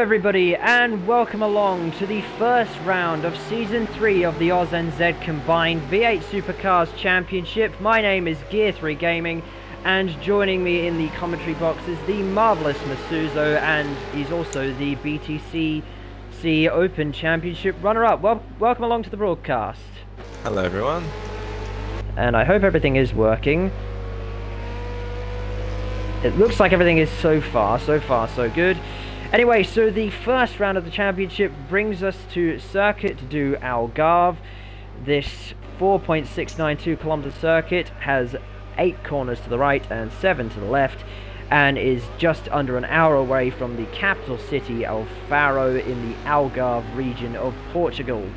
everybody, and welcome along to the first round of Season 3 of the Aus-NZ Combined V8 Supercars Championship. My name is Gear3 Gaming, and joining me in the commentary box is the marvellous Masuzo, and he's also the BTCC Open Championship runner-up. Welcome along to the broadcast. Hello everyone. And I hope everything is working. It looks like everything is so far so good. Anyway, so the first round of the championship brings us to Circuit du Algarve. This 4.692 kilometer circuit has 8 corners to the right and 7 to the left, and is just under an hour away from the capital city of Faro in the Algarve region of Portugal.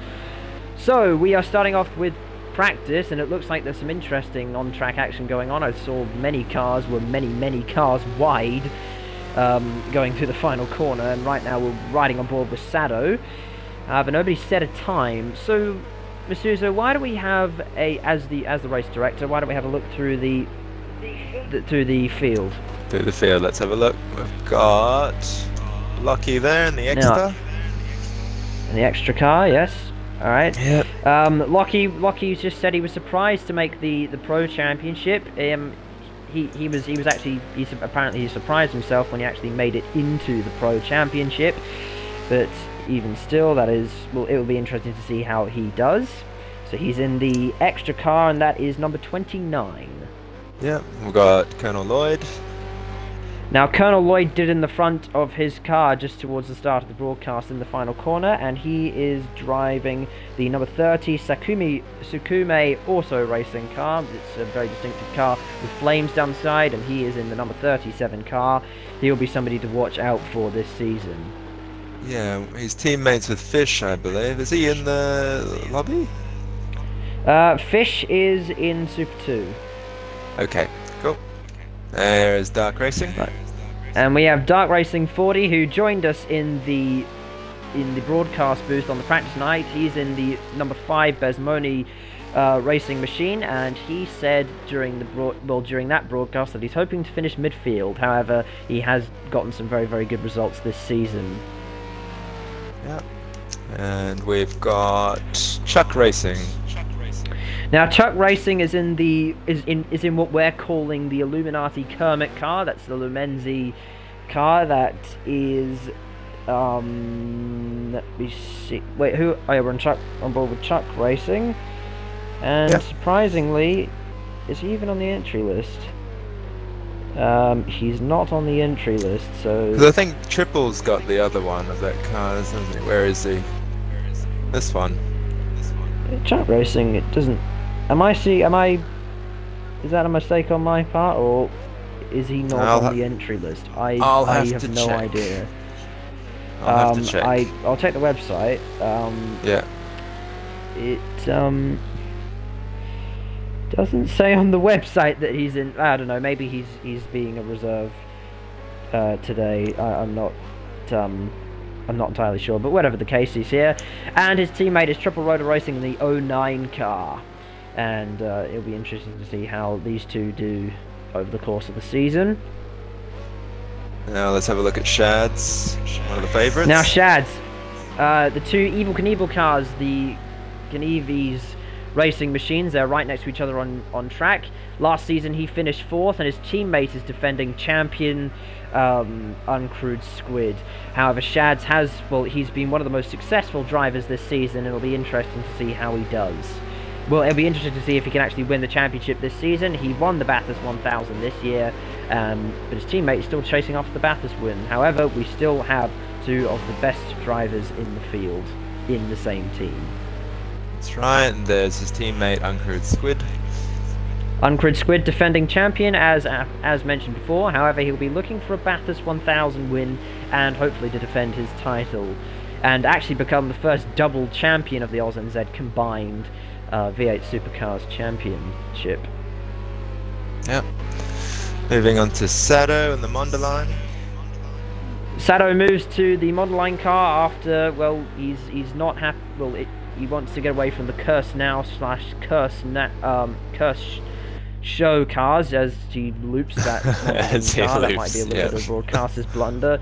So we are starting off with practice, and it looks like there's some interesting on-track action going on. I saw many cars were many cars wide going through the final corner, and right now we're riding on board with Sado, but nobody set a time. So Masuzo, why do we have as the race director, why don't we have a look through the field? Through the field, let's have a look. We've got Lockie there in the extra. In the extra car, yes. Alright. Yep. Lockie just said he was surprised to make the Pro Championship. Apparently he surprised himself when he actually made it into the Pro Championship, but even still, it will be interesting to see how he does. So he's in the extra car, and that is number 29. Yeah, we've got Colonel Lloyd. Now, Colonel Lloyd did in the front of his car just towards the start of the broadcast in the final corner, and he is driving the number 30 Sukume Auto Racing car. It's a very distinctive car with flames down the side, and he is in the number 37 car. He'll be somebody to watch out for this season. Yeah, he's teammates with Fish, I believe. Is he in the lobby? Fish is in Super 2. Okay, cool. There is Dark Racing. Right. And we have Dark Racing 40, who joined us in the broadcast booth on the practice night. He's in the number 5 Besmoni racing machine, and he said during that broadcast that he's hoping to finish midfield. However, he has gotten some very good results this season. Yeah. And we've got Chuck Racing. Now, Chuck Racing is in what we're calling the Illuminati Kermit car. That's the Lumenzi car. That is let me see. Wait, who? Oh, yeah, we're on board with Chuck Racing, and yeah. Surprisingly, is he even on the entry list? He's not on the entry list. So because I think Triple's got the other one of that car, isn't he? Where is he? This one. Chuck Racing. It doesn't. Is that a mistake on my part, or is he not on the entry list? I have no idea. I'll have to check. I'll check the website. Yeah. It doesn't say on the website that he's in. I don't know. Maybe he's being a reserve today. I'm not entirely sure, but whatever the case, he's here, and his teammate is Triple Rotor Racing in the 09 car. And it'll be interesting to see how these two do over the course of the season. Now let's have a look at Shad's, one of the favourites. Now Shad's, the two Evel Knievel cars, the Knievel's racing machines, they're right next to each other on track. Last season he finished 4th, and his teammate is defending champion Uncrewed Squid. However, Shad's he's been one of the most successful drivers this season, and it'll be interesting to see how he does. Well, it'll be interesting to see if he can actually win the championship this season. He won the Bathurst 1000 this year, but his teammate is still chasing after the Bathurst win. However, we still have 2 of the best drivers in the field in the same team. That's right, and there's his teammate Uncrewed Squid. Uncrewed Squid, defending champion, as mentioned before. However, he'll be looking for a Bathurst 1000 win, and hopefully to defend his title, and actually become the first double champion of the Aus-NZ Combined V8 Supercars Championship. Yep. Moving on to Sado and the Mondeline. Sado moves to the Mondeline car after, well, he's not happy. Well, he wants to get away from the Curse Now / Curse Show cars as he loops that car. That might be a little bit of a broadcaster's blunder.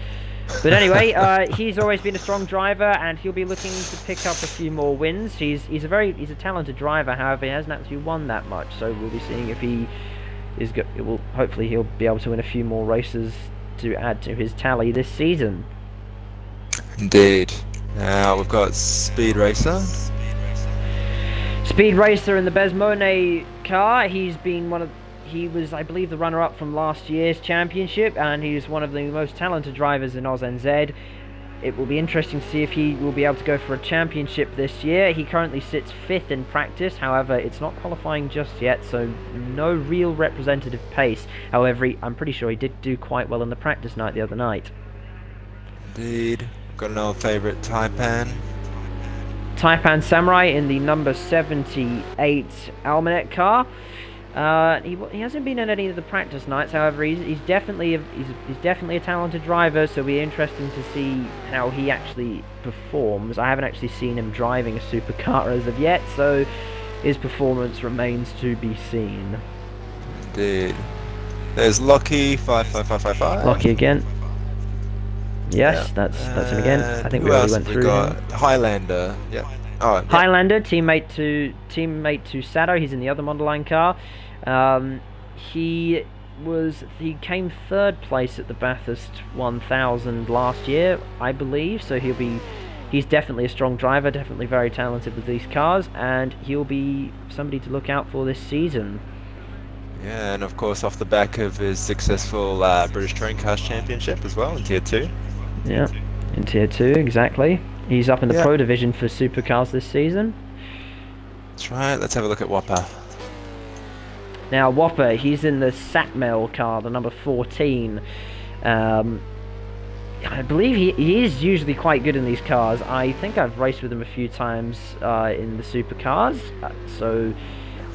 But anyway, he's always been a strong driver, and he'll be looking to pick up a few more wins. He's a talented driver. However, he hasn't actually won that much. So we'll be seeing if he is hopefully he'll be able to win a few more races to add to his tally this season. Indeed. Now we've got Speed Racer. Speed Racer in the Besmone car. He was, I believe, the runner-up from last year's championship, and he's one of the most talented drivers in Aus-NZ. It will be interesting to see if he will be able to go for a championship this year. He currently sits 5th in practice, however, it's not qualifying just yet, so no real representative pace. However, I'm pretty sure he did do quite well in the practice night the other night. Indeed. Got an old favourite, Taipan. Taipan Samurai in the number 78 Almanet car. He hasn't been in any of the practice nights. However, he's definitely a talented driver. So it'll be interesting to see how he actually performs. I haven't actually seen him driving a supercar as of yet, so his performance remains to be seen. Indeed. There's Lockie 55555. Lockie again. Yes, yeah. that's him again. I think we already went through him. Highlander. Yeah. Oh, yeah. Highlander, teammate to Sado. He's in the other Modeline car. He came 3rd place at the Bathurst 1000 last year, I believe. So he's definitely a strong driver, definitely very talented with these cars, and he'll be somebody to look out for this season. Yeah, and of course off the back of his successful British Touring Cars Championship as well in Tier 2. Yeah, in Tier 2, exactly. He's up in the Pro Division for Supercars this season. That's right, let's have a look at Whopper. Now, Whopper, he's in the Satmel car, the number 14. I believe he is usually quite good in these cars. I think I've raced with him a few times in the Supercars, so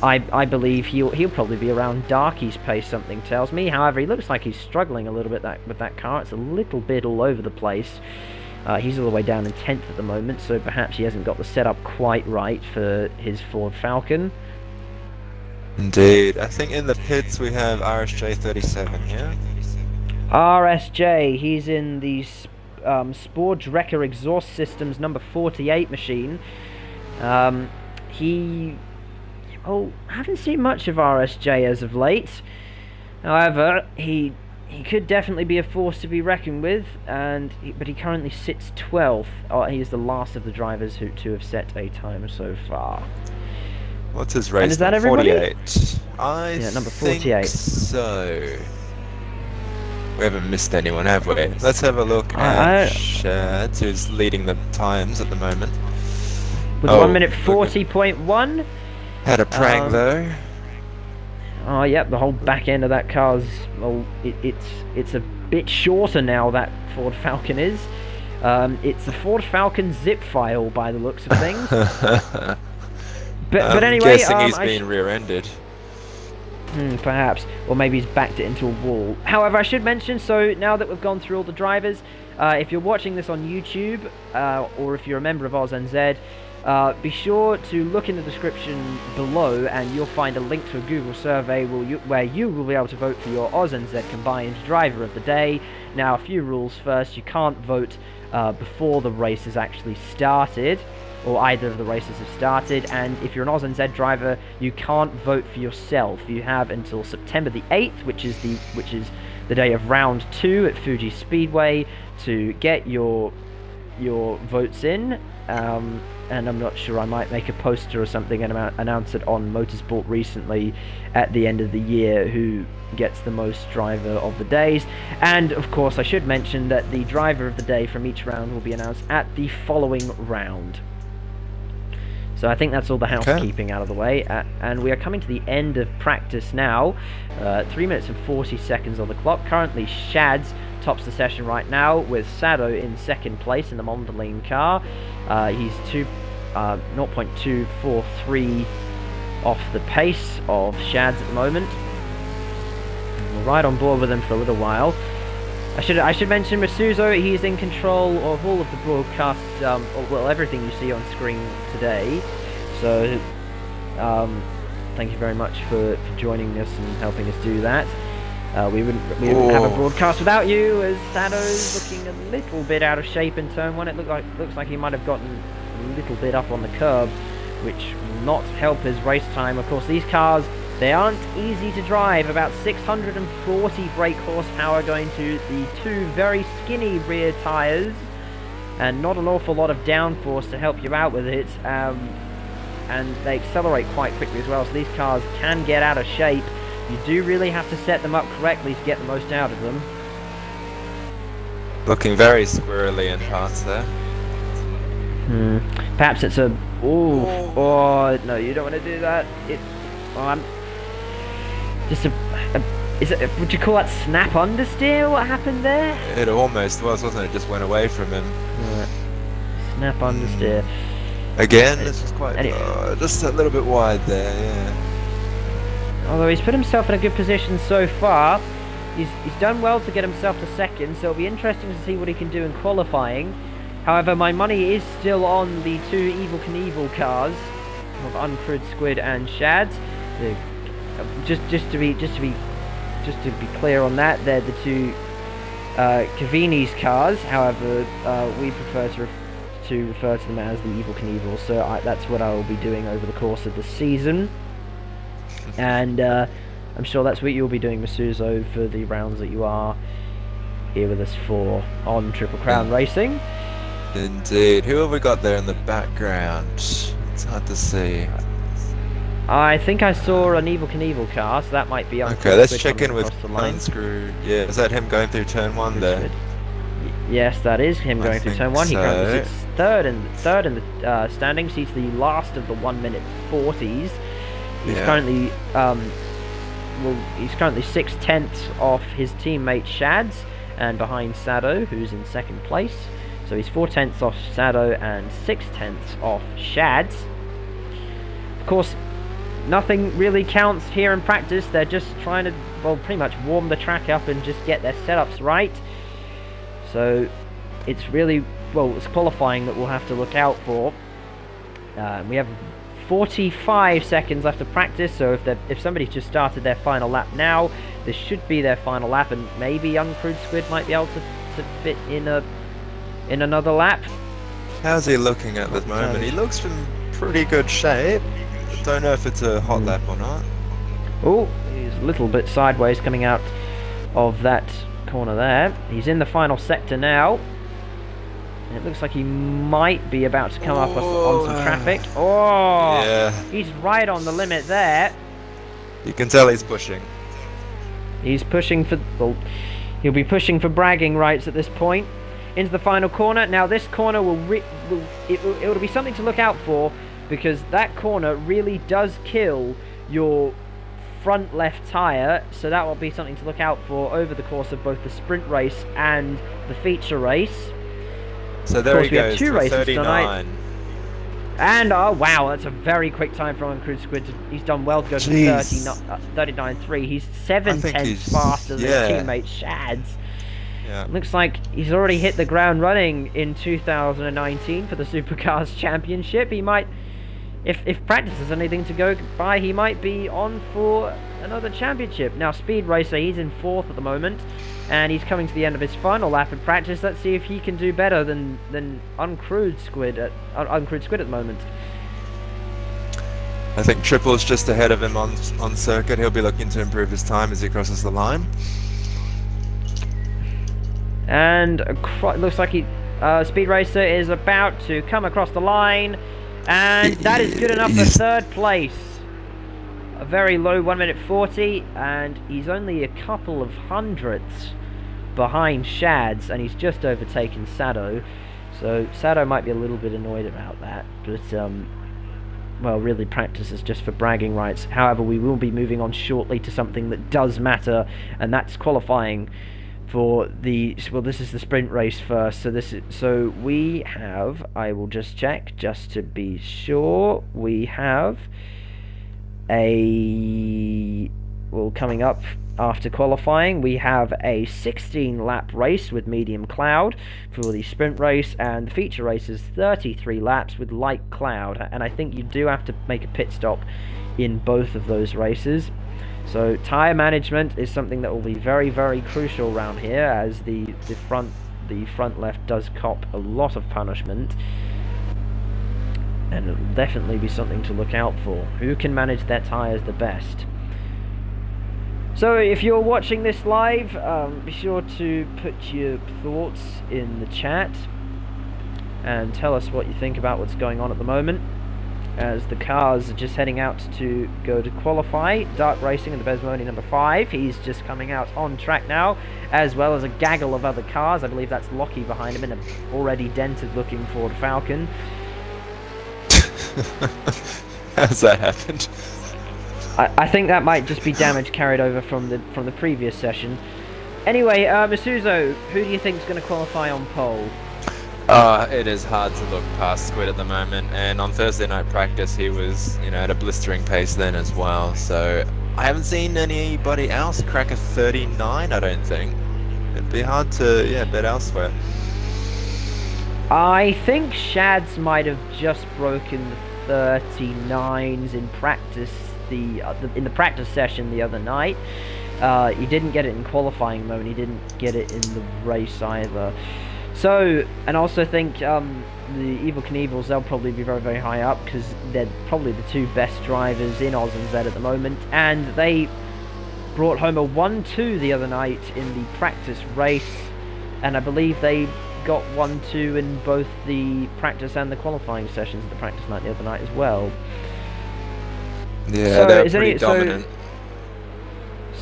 I believe he'll probably be around Darky's pace, something tells me. However, he looks like he's struggling a little bit with that car. It's a little bit all over the place. He's all the way down in 10th at the moment, so perhaps he hasn't got the setup quite right for his Ford Falcon. Indeed. I think in the pits we have RSJ37 here. RSJ, he's in the Sporge Wrecker Exhaust Systems number 48 machine. I haven't seen much of RSJ as of late. However, he could definitely be a force to be reckoned with, but he currently sits 12th. He is the last of the drivers to have set a time so far. What's his race? And is that everybody? 48. Yeah, number 48. Think so. We haven't missed anyone, have we? Let's have a look at Shads, who's leading the times at the moment. With 1 minute 40.1. Had a prank though. Oh, yep, the whole back end of that car's, well, it's a bit shorter now, that Ford Falcon is. It's a Ford Falcon zip file by the looks of things. but anyway, I'm guessing he's been rear-ended. Perhaps, or maybe he's backed it into a wall. However, I should mention, so now that we've gone through all the drivers, if you're watching this on YouTube, or if you're a member of Aus-NZ, be sure to look in the description below and you'll find a link to a Google survey where you will be able to vote for your Aus-NZ Combined Driver of the Day. Now, a few rules first. You can't vote before the race has actually started, or either of the races have started, and if you're an Aus-NZ driver, you can't vote for yourself. You have until September the 8th, which is the day of round 2 at Fuji Speedway, to get your votes in. And I'm not sure, I might make a poster or something and announce it on Motorsport recently at the end of the year who gets the most driver of the days. And of course I should mention that the driver of the day from each round will be announced at the following round. So I think that's all the housekeeping out of the way, and we are coming to the end of practice now. 3 minutes and 40 seconds on the clock. Currently Shads tops the session right now, with Sado in second place in the Mondelene car. He's 0.243 off the pace of Shads at the moment. We'll ride on board with him for a little while. I should mention Masuzo. He's in control of all of the broadcasts, well, everything you see on screen today. So thank you very much for joining us and helping us do that. We wouldn't have a broadcast without you, as Sado's looking a little bit out of shape in turn 1. It looks like he might have gotten a little bit up on the curb, which will not help his race time. Of course, these cars, they aren't easy to drive. About 640 brake horsepower going to the 2 very skinny rear tyres, and not an awful lot of downforce to help you out with it. And they accelerate quite quickly as well, so these cars can get out of shape. You do really have to set them up correctly to get the most out of them. Looking very squirrely in parts there. Perhaps it's a... Oh, no, you don't want to do that. Just would you call that snap understeer? What happened there? It almost was, wasn't it? It just went away from him. Snap understeer. Again, this is quite just a little bit wide there, yeah. Although he's put himself in a good position so far, he's done well to get himself to second, so it'll be interesting to see what he can do in qualifying. However, my money is still on the 2 Evil Knievel cars of Uncrewed Squid and Shads. Just to be clear on that, they're the 2 Cavini's cars. However, we prefer to refer to them as the Evil Knievel, so that's what I will be doing over the course of the season. And I'm sure that's what you'll be doing, Masuzo, for the rounds that you are here with us for on Triple Crown Racing. Indeed. Who have we got there in the background? It's hard to see. I think I saw an Evil Knievel car, so that might be on. Okay, let's check in with Unscrew. Yeah, is that him going through turn 1 there? Yes, that is him going through turn 1. He currently sits third in the standings. He's the last of the 1-minute 40s. He's currently he's currently 6/10 off his teammate Shads, and behind Sado, who's in second place. So he's 4/10 off Sado and 6/10 off Shads. Of course, nothing really counts here in practice. They're just trying to, well, pretty much warm the track up and just get their setups right. So it's really, well, it's qualifying that we'll have to look out for. We have 45 seconds left of practice, so if somebody's just started their final lap now, this should be their final lap, and maybe Uncrewed Squid might be able to fit in another lap. How's he looking at this moment? He looks in pretty good shape. Don't know if it's a hot lap or not. Oh, he's a little bit sideways coming out of that corner there. He's in the final sector now. It looks like he might be about to come up on some traffic. Oh, yeah. He's right on the limit there. You can tell he's pushing. He's pushing for... Well, he'll be pushing for bragging rights at this point. Into the final corner. Now this corner it'll be something to look out for, because that corner really does kill your front left tyre, so that will be something to look out for over the course of both the sprint race and the feature race. So there he goes, 2 races 39. tonight. And, oh wow, that's a very quick time from Uncrewed Squid. He's done well to go to 39.3. He's 7/10 faster than his teammate Shads. Yeah. Looks like he's already hit the ground running in 2019 for the Supercars Championship. He might, if practice is anything to go by, he might be on for another championship. Now, Speed Racer, he's in 4th at the moment, and he's coming to the end of his final lap in practice. Let's see if he can do better than Uncrewed Squid at the moment. I think Triple's just ahead of him on circuit. He'll be looking to improve his time as he crosses the line. And looks like Speed Racer is about to come across the line, and that is good enough for 3rd place. A very low 1-minute 40, and he's only a couple of hundredths behind Shads, and he's just overtaken Sado. So Sado might be a little bit annoyed about that, but well, really practice is just for bragging rights. However, we will be moving on shortly to something that does matter, and that's qualifying for the, well, this is the sprint race first. So we have, I will just check just to be sure, we have coming up after qualifying, we have a 16-lap race with medium cloud for the sprint race, and the feature race is 33 laps with light cloud, and I think you do have to make a pit stop in both of those races. So tyre management is something that will be very, very crucial around here, as the front left does cop a lot of punishment, and it'll definitely be something to look out for. Who can manage their tyres the best? So if you're watching this live, be sure to put your thoughts in the chat and tell us what you think about what's going on at the moment, as the cars are just heading out to go to qualify. Dark Racing in the Besmoni number 5, he's just coming out on track now, as well as a gaggle of other cars. I believe that's Lockie behind him in an already dented looking Ford Falcon. How's that happened? I think that might just be damage carried over from the previous session. Anyway, Masuzo, who do you think is going to qualify on pole? It is hard to look past Squid at the moment, and on Thursday night practice he was, at a blistering pace then as well, so I haven't seen anybody else crack a 39, I don't think. It'd be hard to, bet elsewhere. I think Shads might have just broken the 39s in practice, in the practice session the other night. He didn't get it in qualifying mode, he didn't get it in the race either. So, and I also think the Evil Knievels, they'll probably be very, very high up, because they're probably the two best drivers in Aus-NZ at the moment, and they brought home a 1-2 the other night in the practice race, and I believe they got 1-2 in both the practice and the qualifying sessions of the practice night the other night as well. Yeah, so they're pretty dominant.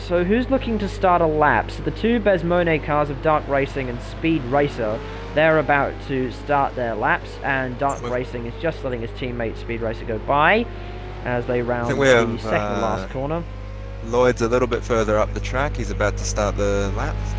So who's looking to start a lap? So the two Besmone cars of Dark Racing and Speed Racer, they're about to start their laps, and Dark Racing is just letting his teammate Speed Racer go by as they round the second last corner. Lloyd's a little bit further up the track, he's about to start the laps.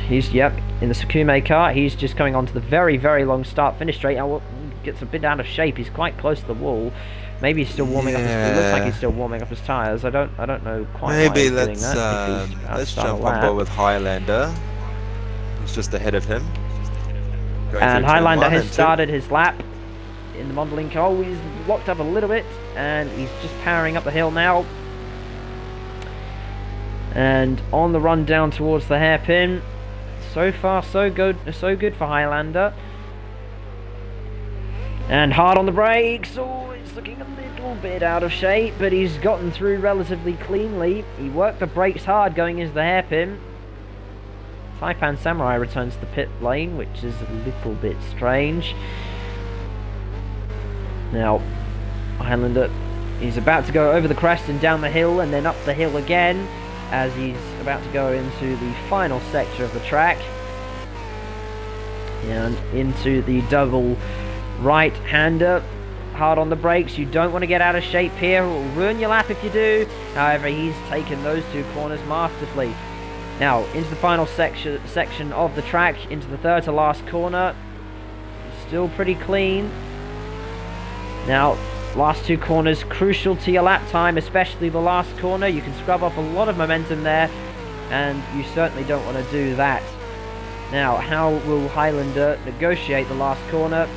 He's, yep, in the Sakume car, he's just coming onto the very, very long start-finish straight. Now, gets a bit out of shape, he's quite close to the wall. Maybe he's still warming up his, it looks like he's still warming up his tyres. I don't know quite why he's doing that. Let's jump on board with Highlander. He's just ahead of him. And Highlander has started his lap in the modelling car. Oh, he's locked up a little bit, and he's just powering up the hill now. And on the run down towards the hairpin. So far, so good for Highlander. And hard on the brakes. Oh, it's looking a little bit out of shape, but he's gotten through relatively cleanly. He worked the brakes hard going into the hairpin. Taipan Samurai returns to the pit lane, which is a little bit strange. Now, Highlander, he's about to go over the crest and down the hill, and then up the hill again, as he's about to go into the final sector of the track. And into the double right-hander. Hard on the brakes, you don't want to get out of shape here, it will ruin your lap if you do. However, he's taken those two corners masterfully. Now, into the final section of the track, into the third to last corner. Still pretty clean. Now, last two corners, crucial to your lap time, especially the last corner. You can scrub off a lot of momentum there, and you certainly don't want to do that. Now, how will Highlander negotiate the last corner?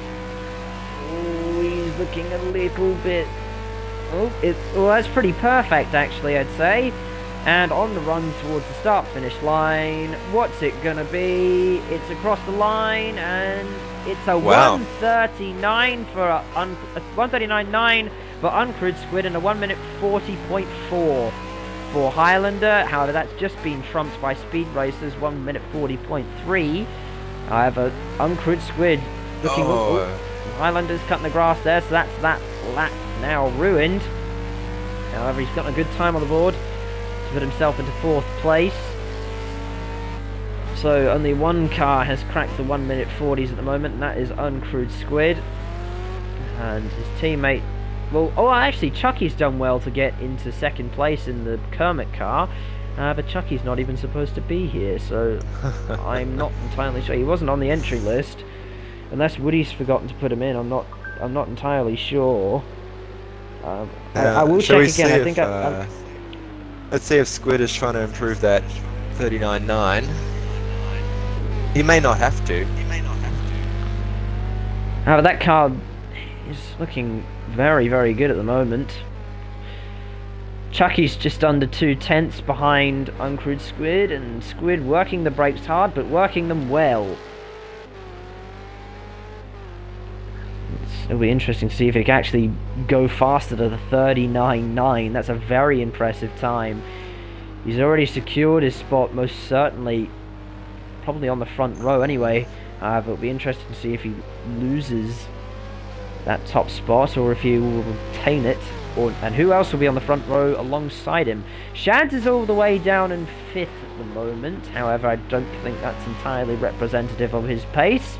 Oh, he's looking a little bit... Oh, that's pretty perfect, actually, I'd say. And on the run towards the start-finish line, what's it going to be? It's across the line, and it's a 1:39 for 1:39.9 for Uncrewed Squid, and a 1 minute 40.4 for Highlander. However, that's just been trumped by Speed Racer's 1 minute 40.3. However, Uncrewed Squid looking... Highlander's cutting the grass there, so that's that lap now ruined. However, he's got a good time on the board to put himself into 4th place. So only one car has cracked the 1 minute 40s at the moment, and that is Uncrewed Squid. And his teammate... Well, actually, Chucky's done well to get into 2nd place in the Kermit car. But Chucky's not even supposed to be here, so I'm not entirely sure. He wasn't on the entry list. Unless Woody's forgotten to put him in, I'm not entirely sure. I will check again. I think let's see if Squid is trying to improve that 39.9. He may not have to. However, that car is looking very, very good at the moment. Chucky's just under 2/10 behind Uncrewed Squid, and Squid working the brakes hard, but working them well. It'll be interesting to see if it can actually go faster to the 39.9. That's a very impressive time. He's already secured his spot, most certainly, probably on the front row anyway. But it'll be interesting to see if he loses that top spot or if he will retain it. And who else will be on the front row alongside him? Shads is all the way down in 5th at the moment. However, I don't think that's entirely representative of his pace.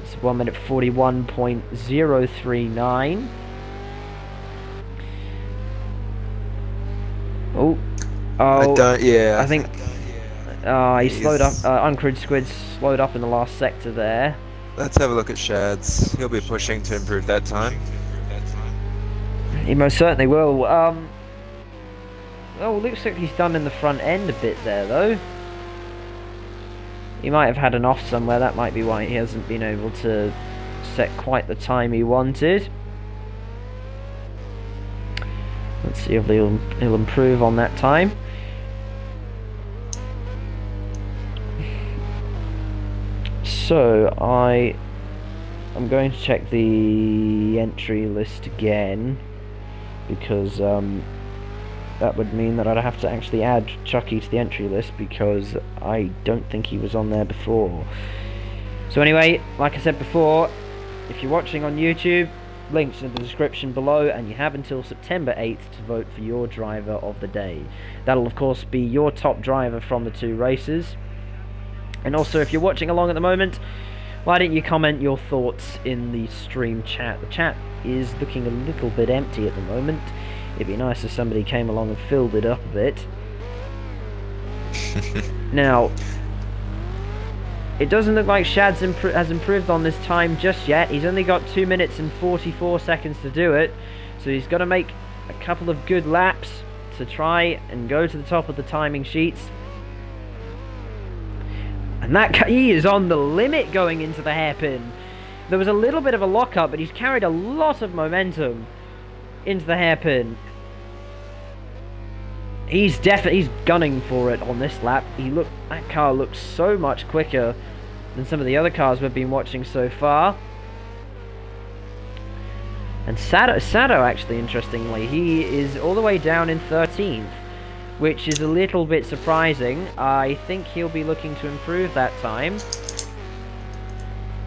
It's 1 minute 41.039. Oh, I think he slowed up. Uncrewed Squid slowed up in the last sector there. Let's have a look at Shads. He'll be pushing to improve that time. He most certainly will. Oh, looks like he's done in the front end a bit there, though. He might have had an off somewhere. That might be why he hasn't been able to set quite the time he wanted. Let's see if he'll improve on that time. So I'm going to check the entry list again, because that would mean that I'd have to actually add Chucky to the entry list, because I don't think he was on there before. So anyway, like I said before, if you're watching on YouTube, links in the description below, and you have until September 8th to vote for your driver of the day. That'll of course be your top driver from the 2 races. And also, if you're watching along at the moment, why don't you comment your thoughts in the stream chat? The chat is looking a little bit empty at the moment. It'd be nice if somebody came along and filled it up a bit. Now, it doesn't look like Shads has improved on this time just yet. He's only got 2 minutes and 44 seconds to do it. So he's got to make a couple of good laps to try and go to the top of the timing sheets. And he is on the limit going into the hairpin. There was a little bit of a lock-up, but he's carried a lot of momentum into the hairpin. He's gunning for it on this lap. That car looks so much quicker than some of the other cars we've been watching so far. And Sado actually, interestingly, he is all the way down in 13th. Which is a little bit surprising. I think he'll be looking to improve that time.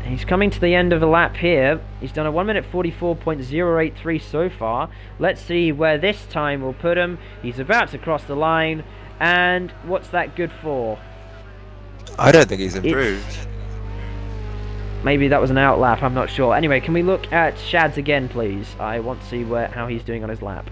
He's coming to the end of the lap here. He's done a 1 minute 44.083 so far. Let's see where this time will put him. He's about to cross the line. And what's that good for? I don't think he's improved. Maybe that was an out lap, I'm not sure. Anyway, can we look at Shads again, please? I want to see how he's doing on his lap.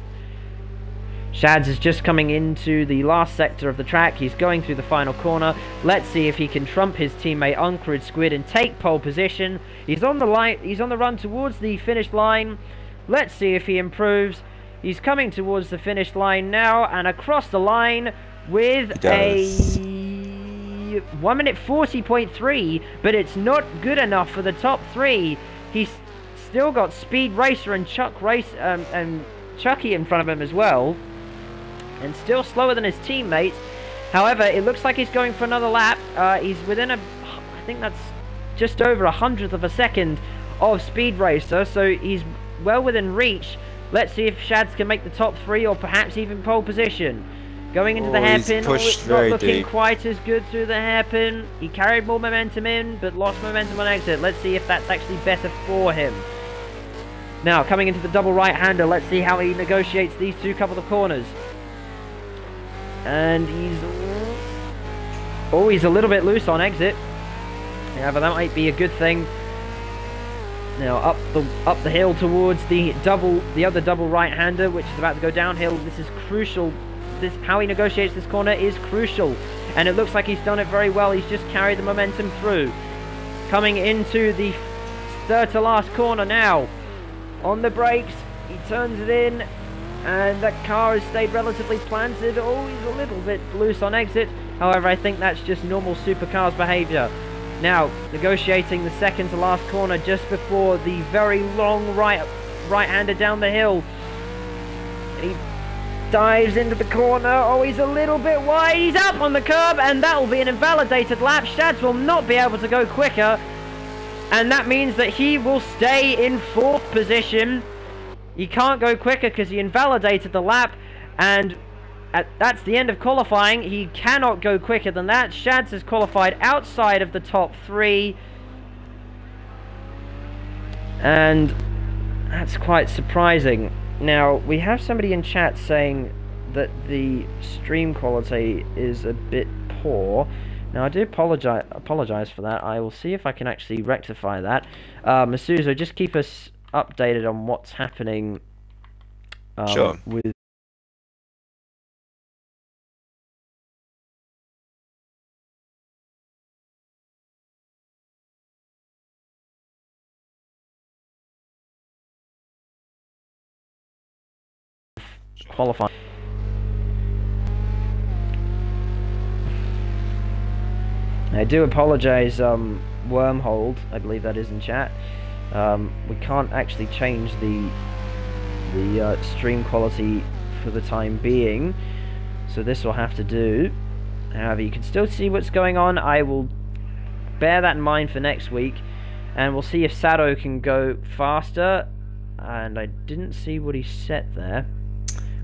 Shads is just coming into the last sector of the track. He's going through the final corner. Let's see if he can trump his teammate Uncrewed Squid and take pole position. He's on the line. He's on the run towards the finish line. Let's see if he improves. He's coming towards the finish line now and across the line with a 1 minute 40.3, but it's not good enough for the top 3. He's still got Speed Racer and Chucky in front of him as well. And still slower than his teammates. However, it looks like he's going for another lap. He's within I think that's just over 100th of a second of Speed Racer, so he's well within reach. Let's see if Shads can make the top 3 or perhaps even pole position. Going into the hairpin, it's not looking quite as good through the hairpin. He carried more momentum in, but lost momentum on exit. Let's see if that's actually better for him. Now, coming into the double right-hander, let's see how he negotiates these 2 couple of corners. And he's a little bit loose on exit. Yeah, but that might be a good thing. Now up the hill towards the other double right-hander, which is about to go downhill. This is crucial. How he negotiates this corner is crucial, and it looks like he's done it very well. He's just carried the momentum through. Coming into the third to last corner now. On the brakes, he turns it in. And that car has stayed relatively planted. Oh, he's a little bit loose on exit. However, I think that's just normal supercars behaviour. Now, negotiating the second to last corner just before the very long right-hander down the hill. He dives into the corner. Oh, he's a little bit wide. He's up on the curb, and that will be an invalidated lap. Shads will not be able to go quicker, and that means that he will stay in 4th position. He can't go quicker because he invalidated the lap, and that's the end of qualifying. He cannot go quicker than that. Shads has qualified outside of the top 3, and that's quite surprising. Now, we have somebody in chat saying that the stream quality is a bit poor. Now, I do apologize for that. I will see if I can actually rectify that. Masuzo, just keep us updated on what's happening sure. with qualifying. I do apologize, Wormhold, I believe that is in chat. We can't actually change the stream quality for the time being, so this will have to do. However, you can still see what's going on. I will bear that in mind for next week, and we'll see if Sado can go faster. And I didn't see what he set there.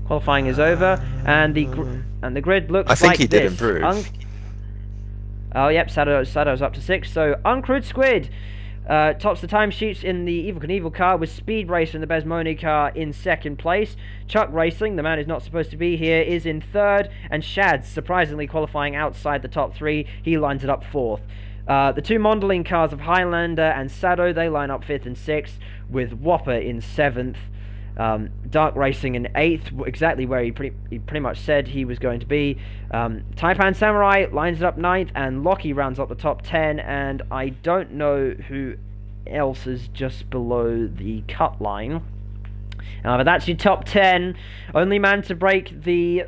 Qualifying is over, and the grid looks like this. I think he did improve. Oh, yep, Sado's up to 6. So, Uncrewed Squid tops the timesheets in the Evil Knievel car, with Speed Racer in the Besmoni car in 2nd place. Chuck Racing, the man who's not supposed to be here, is in 3rd, and Shads, surprisingly qualifying outside the top 3, he lines it up 4th. The 2 Mondeling cars of Highlander and Sado, they line up 5th and 6th, with Whopper in 7th. Dark Racing in 8th, exactly where he pretty much said he was going to be. Taipan Samurai lines it up 9th, and Lockie rounds up the top 10, and I don't know who else is just below the cut line. But that's your top 10. Only man to break the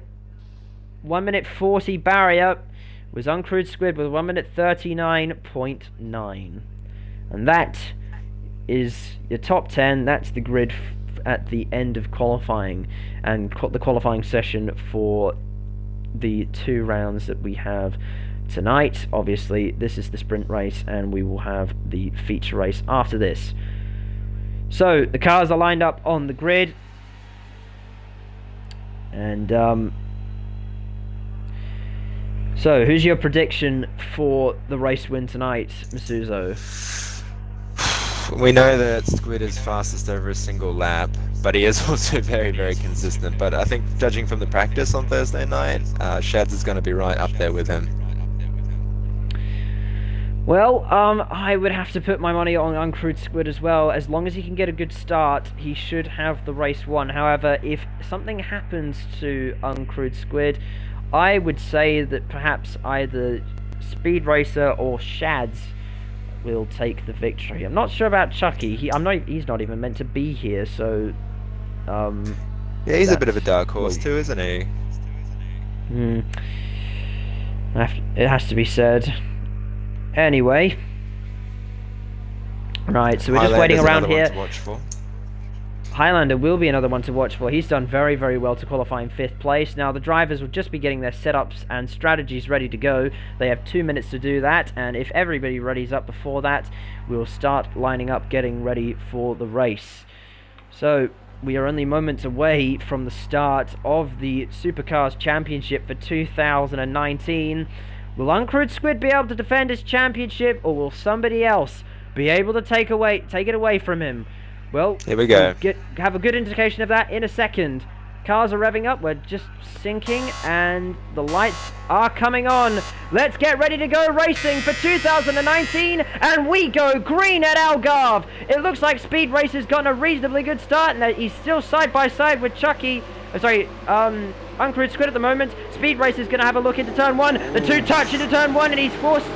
1 minute 40 barrier was Uncrewed Squid with 1 minute 39.9. And that is your top 10. That's the grid at the end of qualifying, and the qualifying session for the 2 rounds that we have tonight. Obviously, this is the sprint race, and we will have the feature race after this. So, the cars are lined up on the grid, and so, who's your prediction for the race win tonight, Masuzo? We know that Squid is fastest over a single lap, but he is also very, very consistent. But I think, judging from the practice on Thursday night, Shads is going to be right up there with him. Well, I would have to put my money on Uncrewed Squid as well. As long as he can get a good start, he should have the race won. However, if something happens to Uncrewed Squid, I would say that perhaps either Speed Racer or Shads will take the victory. I'm not sure about Chucky. He's not even meant to be here, so yeah, he's a bit of a dark horse too, isn't he? It has to be said. Anyway, right, so we're just waiting around here. Highlander will be another one to watch for. He's done very, very well to qualify in 5th place. Now, the drivers will just be getting their setups and strategies ready to go. They have 2 minutes to do that, and if everybody readies up before that, we'll start lining up, getting ready for the race. So, we are only moments away from the start of the Supercars Championship for 2019. Will Uncrewed Squid be able to defend his championship, or will somebody else be able to take it away from him? Well, here we go. We'll have a good indication of that in a second. Cars are revving up, we're just sinking, and the lights are coming on. Let's get ready to go racing for 2019, and we go green at Algarve. It looks like Speed Racer's gotten a reasonably good start, and he's still side by side with Chucky. Uncrewed Squid at the moment. Speed Racer's going to have a look into turn 1. The 2 touch into turn 1, and he's forced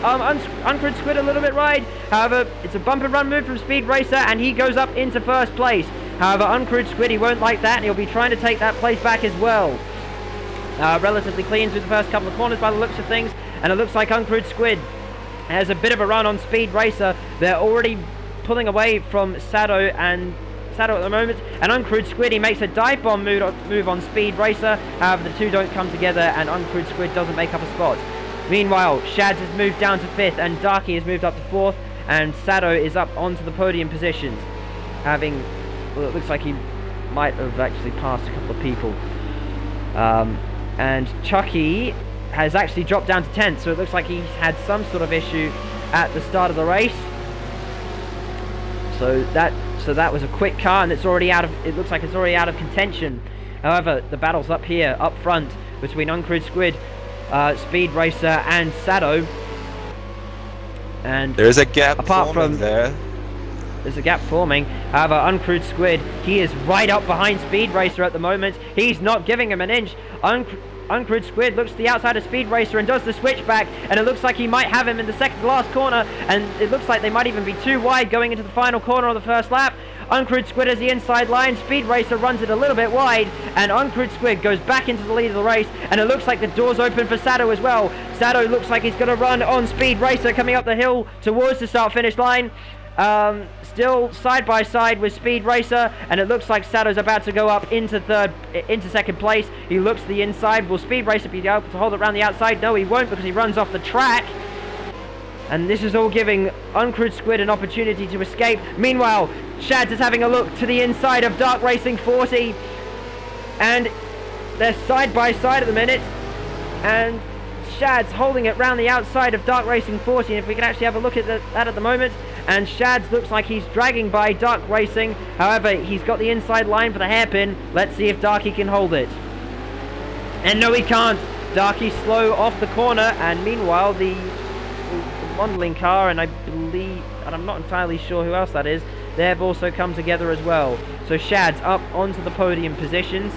Uncrewed Squid a little bit wide. However, it's a bump and run move from Speed Racer, and he goes up into 1st place. However, Uncrewed Squid, he won't like that, and he'll be trying to take that place back as well. Relatively clean through the first couple of corners by the looks of things, and it looks like Uncrewed Squid has a bit of a run on Speed Racer. They're already pulling away from Sado and Saddle at the moment. And Uncrewed Squid, he makes a dive bomb move on Speed Racer. However, the two don't come together, and Uncrewed Squid doesn't make up a spot. Meanwhile, Shads has moved down to 5th, and Darky has moved up to 4th, and Sado is up onto the podium positions, having, well, it looks like he might have actually passed a couple of people. And Chucky has actually dropped down to 10th, so it looks like he's had some sort of issue at the start of the race. So that was a quick car, and it's already out of, it looks like it's already out of contention. However, the battle's up here, up front, between Uncrewed Squid, Speed Racer, and Sado. And there is a gap apart from there. There's a gap forming. However, Uncrewed Squid, he is right up behind Speed Racer at the moment. He's not giving him an inch. Uncrewed Squid looks to the outside of Speed Racer and does the switchback, and it looks like he might have him in the second to last corner, and it looks like they might even be too wide going into the final corner of the first lap. Uncrewed Squid has the inside line, Speed Racer runs it a little bit wide, and Uncrewed Squid goes back into the lead of the race, and it looks like the door's open for Sado as well. Sado looks like he's going to run on Speed Racer coming up the hill towards the start-finish line. Still side by side with Speed Racer, and it looks like Sado's about to go up into second place. He looks to the inside. Will Speed Racer be able to hold it around the outside? No, he won't, because he runs off the track. And this is all giving Uncrewed Squid an opportunity to escape. Meanwhile, Shads is having a look to the inside of Dark Racing 40, and they're side by side at the minute, and Shads holding it round the outside of Dark Racing 40, and if we can actually have a look at that at the moment, and Shads looks like he's dragging by Dark Racing. However, he's got the inside line for the hairpin. Let's see if Darky can hold it. And no, he can't. Darky's slow off the corner, and meanwhile the modelling car, and I believe, and I'm not entirely sure who else that is, they've also come together as well. So Shads up onto the podium positions,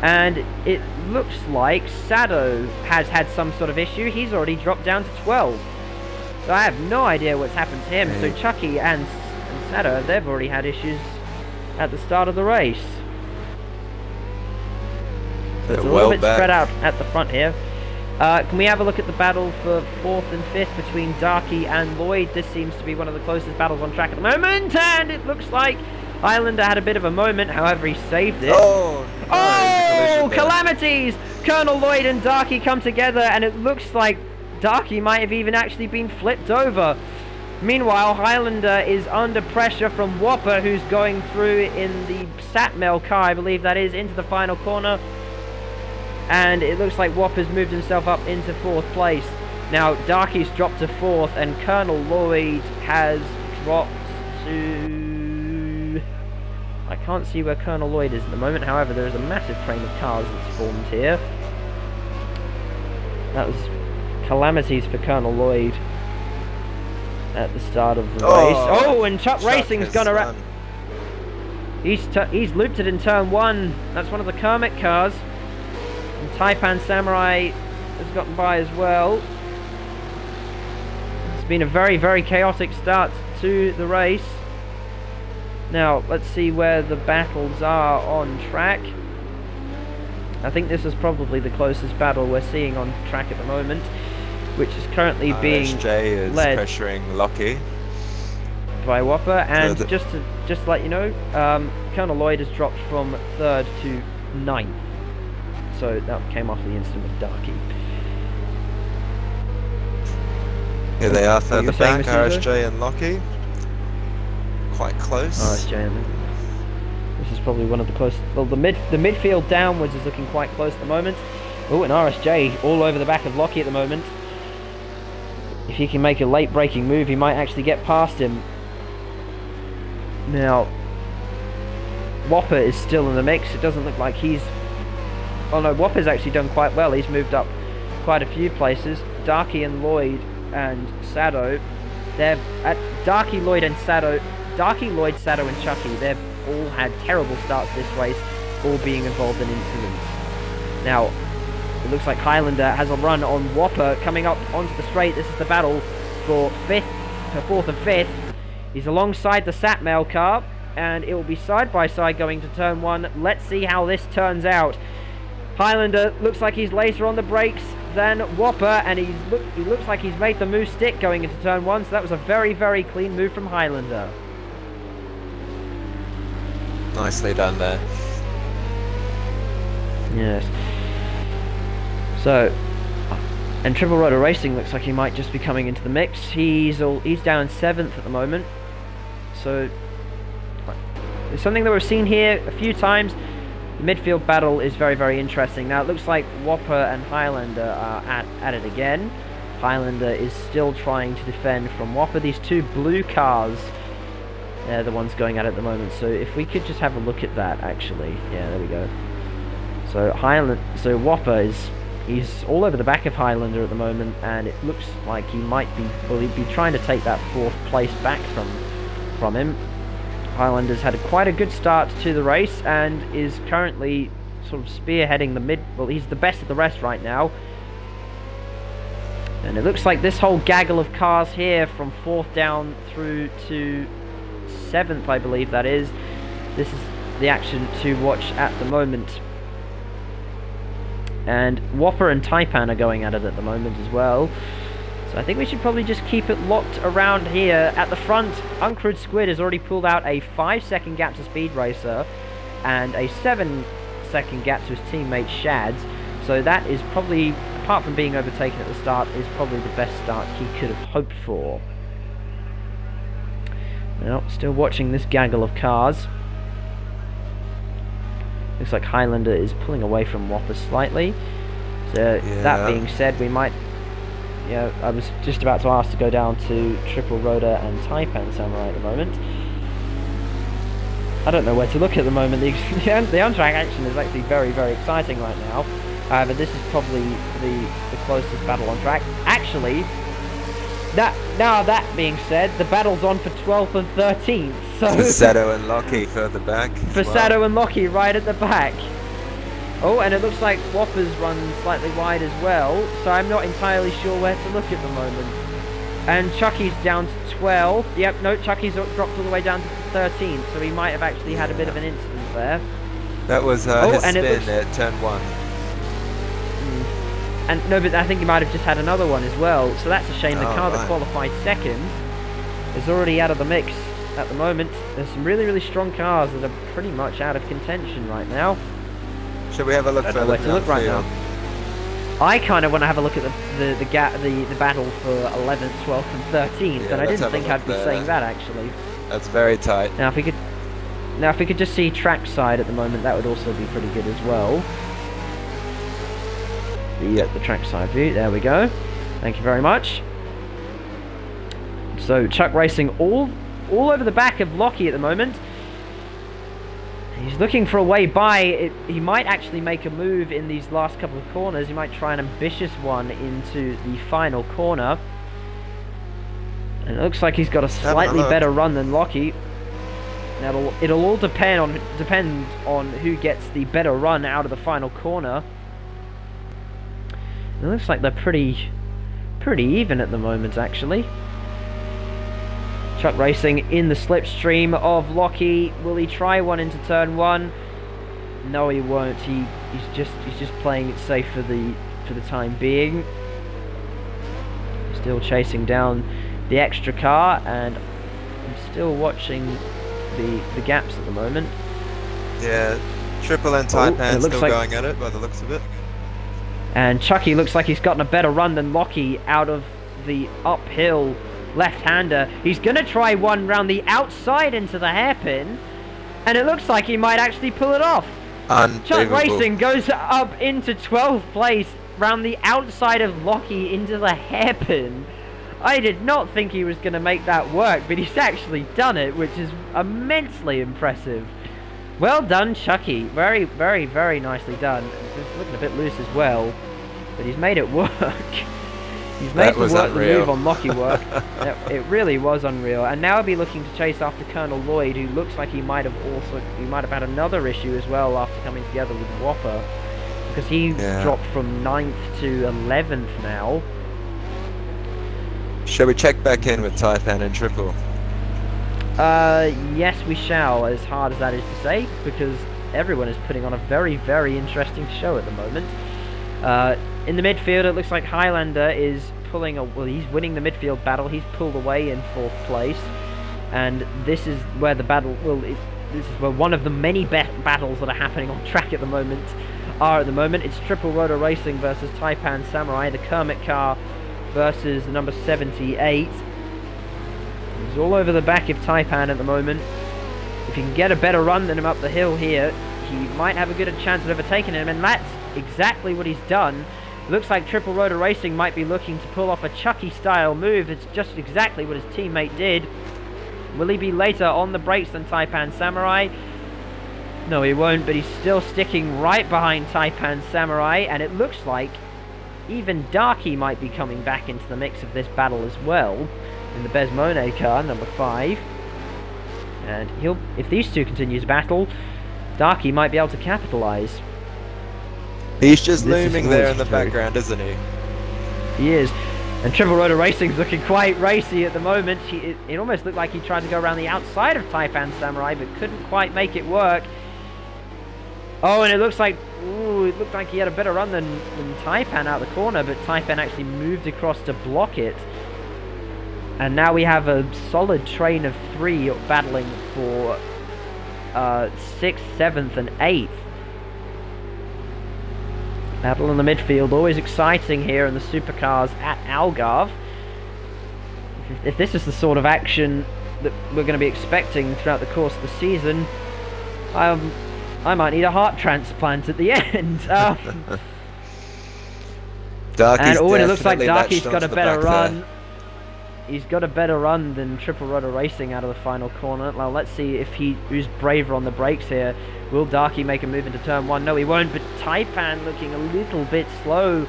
and it looks like Sado has had some sort of issue. He's already dropped down to 12. So I have no idea what's happened to him. So Chucky and Sado, they've already had issues at the start of the race. So it's a little bit spread out at the front here. Can we have a look at the battle for 4th and 5th between Darky and Lloyd? This seems to be one of the closest battles on track at the moment, and it looks like Highlander had a bit of a moment. However, he saved it. Oh, calamities! Colonel Lloyd and Darky come together, and it looks like Darky might have even actually been flipped over. Meanwhile, Highlander is under pressure from Whopper, who's going through in the Satmel car, I believe that is, into the final corner. And it looks like Whopper's moved himself up into 4th place. Now, Darky's dropped to 4th, and Colonel Lloyd has dropped to... I can't see where Colonel Lloyd is at the moment. However, there is a massive train of cars that's formed here. That was calamities for Colonel Lloyd at the start of the race. Oh, and Chuck Racing's gonna run. He's looped it in turn 1. That's one of the Kermit cars. And Taipan Samurai has gotten by as well. It's been a very, very chaotic start to the race. Now, let's see where the battles are on track. I think this is probably the closest battle we're seeing on track at the moment, which is currently being is led pressuring Lockie by Whopper. And so just to let you know, Colonel Lloyd has dropped from 3rd to 9th. So that came off the incident with Darky. Here they are further back, RSJ and Lockie. Quite close. RSJ and this is probably one of the close. Well, the midfield downwards is looking quite close at the moment. Oh, and RSJ all over the back of Lockie at the moment. If he can make a late breaking move, he might actually get past him. Now, Whopper is still in the mix. It doesn't look like he's... Oh no, Whopper's actually done quite well. He's moved up quite a few places. Darky and Lloyd and Sado, they've at Darky, Lloyd, Sado, and Chucky, they've all had terrible starts this race, all being involved in incidents. Now, it looks like Highlander has a run on Whopper coming up onto the straight. This is the battle for 4th and 5th. He's alongside the Satmel car, and it will be side by side going to turn 1. Let's see how this turns out. Highlander looks like he's later on the brakes than Whopper, and he looks like he's made the move stick going into turn 1, so that was a very, very clean move from Highlander. Nicely done there. Yes. So, and Triple Rotor Racing looks like he might just be coming into the mix. He's down 7th at the moment. So, it's something that we've seen here a few times. The midfield battle is very, very interesting. Now, it looks like Whopper and Highlander are at it again. Highlander is still trying to defend from Whopper. These two blue cars, they're the ones going at it at the moment. So, if we could just have a look at that, actually. Yeah, there we go. So, Whopper he's all over the back of Highlander at the moment, and it looks like he might be, well, he'd be trying to take that 4th place back from him. Highlander's had quite a good start to the race and is currently sort of spearheading the mid. Well, he's the best of the rest right now. And it looks like this whole gaggle of cars here from 4th down through to 7th, I believe that is. This is the action to watch at the moment. And Whopper and Taipan are going at it at the moment as well. So I think we should probably just keep it locked around here. At the front, Uncrewed Squid has already pulled out a 5-second gap to Speed Racer and a 7-second gap to his teammate Shads. So that is probably, apart from being overtaken at the start, is probably the best start he could have hoped for. Now, still watching this gaggle of cars. Looks like Highlander is pulling away from Whopper slightly. So that being said, we might... Yeah, I was just about to ask to go down to Triple Rotor and Taipan Samurai at the moment. I don't know where to look at the moment. The on-track action is actually very, very exciting right now. However, this is probably the closest battle on track. Actually, now that being said, the battle's on for 12th and 13th. So Sato and Lockie further back. For Sato and Lockie right at the back. Oh, and it looks like Whopper's run slightly wide as well, so I'm not entirely sure where to look at the moment. And Chucky's down to 12. Yep, no, Chucky's dropped all the way down to 13th, so he might have actually had a bit of an incident there. That was his spin at turn 1. And no, but I think he might have just had another one as well, so that's a shame. The car that qualified second is already out of the mix at the moment. There's some really, really strong cars that are pretty much out of contention right now. Should we have a look further where to look right now? I kind of want to have a look at the battle for 11th, 12th, and 13th, and I didn't think I'd be saying that actually. That's very tight. Now, if we could just see trackside at the moment, that would also be pretty good as well. The trackside view. There we go. Thank you very much. So Chuck racing all over the back of Lockie at the moment. He's looking for a way by. He might actually make a move in these last couple of corners. He might try an ambitious one into the final corner. And it looks like he's got a slightly better run than Lockie. Now it'll all depend on who gets the better run out of the final corner. It looks like they're pretty even at the moment, actually. Chuck racing in the slipstream of Lockie. Will he try one into turn 1? No, he won't. He's just playing it safe for the time being. Still chasing down the extra car, and I'm still watching the gaps at the moment. Yeah, Triple and Taipan still going at it by the looks of it. And Chucky looks like he's gotten a better run than Lockie out of the uphill left-hander. He's going to try one round the outside into the hairpin, and it looks like he might actually pull it off. Chuck Racing goes up into 12th place round the outside of Lockie into the hairpin. I did not think he was going to make that work, but he's actually done it, which is immensely impressive. Well done, Chucky. Very, very, very nicely done. It's looking a bit loose as well, but he's made it work. He's made the move on Lockie work. It really was unreal. And now he'll be looking to chase after Colonel Lloyd, who looks like he might have had another issue as well after coming together with Whopper, because he's dropped from 9th to 11th now. Shall we check back in with Taipan and Triple? Yes, we shall, as hard as that is to say, because everyone is putting on a very, very interesting show at the moment. In the midfield, it looks like Highlander is he's winning the midfield battle. He's pulled away in 4th place, and this is where the battle this is where one of the many battles that are happening on track at the moment are at the moment. It's Triple Rotor Racing versus Taipan Samurai, the Kermit car versus the number 78. He's all over the back of Taipan at the moment. If he can get a better run than him up the hill here, he might have a good chance of overtaking him, and that's exactly what he's done. Looks like Triple Rotor Racing might be looking to pull off a Chucky-style move. It's just exactly what his teammate did. Will he be later on the brakes than Taipan Samurai? No, he won't, but he's still sticking right behind Taipan Samurai, and it looks like even Darky might be coming back into the mix of this battle as well, in the Besmone car, number 5. And if these two continue to battle, Darky might be able to capitalise. He's just looming there in the background, isn't he? He is. And Triple Rotor Racing's looking quite racy at the moment. It almost looked like he tried to go around the outside of Taipan Samurai, but couldn't quite make it work. Oh, and it looks like, ooh, it looked like he had a better run than Taipan out the corner, but Taipan actually moved across to block it. And now we have a solid train of 3 battling for 6th, 7th, and 8th. Battle in the midfield, always exciting here in the supercars at Algarve. If this is the sort of action that we're going to be expecting throughout the course of the season, I might need a heart transplant at the end. And it looks like Darky's got a better run. He's got a better run than Triple Rotor Racing out of the final corner. Well, let's see who's braver on the brakes here. Will Darky make a move into turn 1? No, he won't, but Taipan looking a little bit slow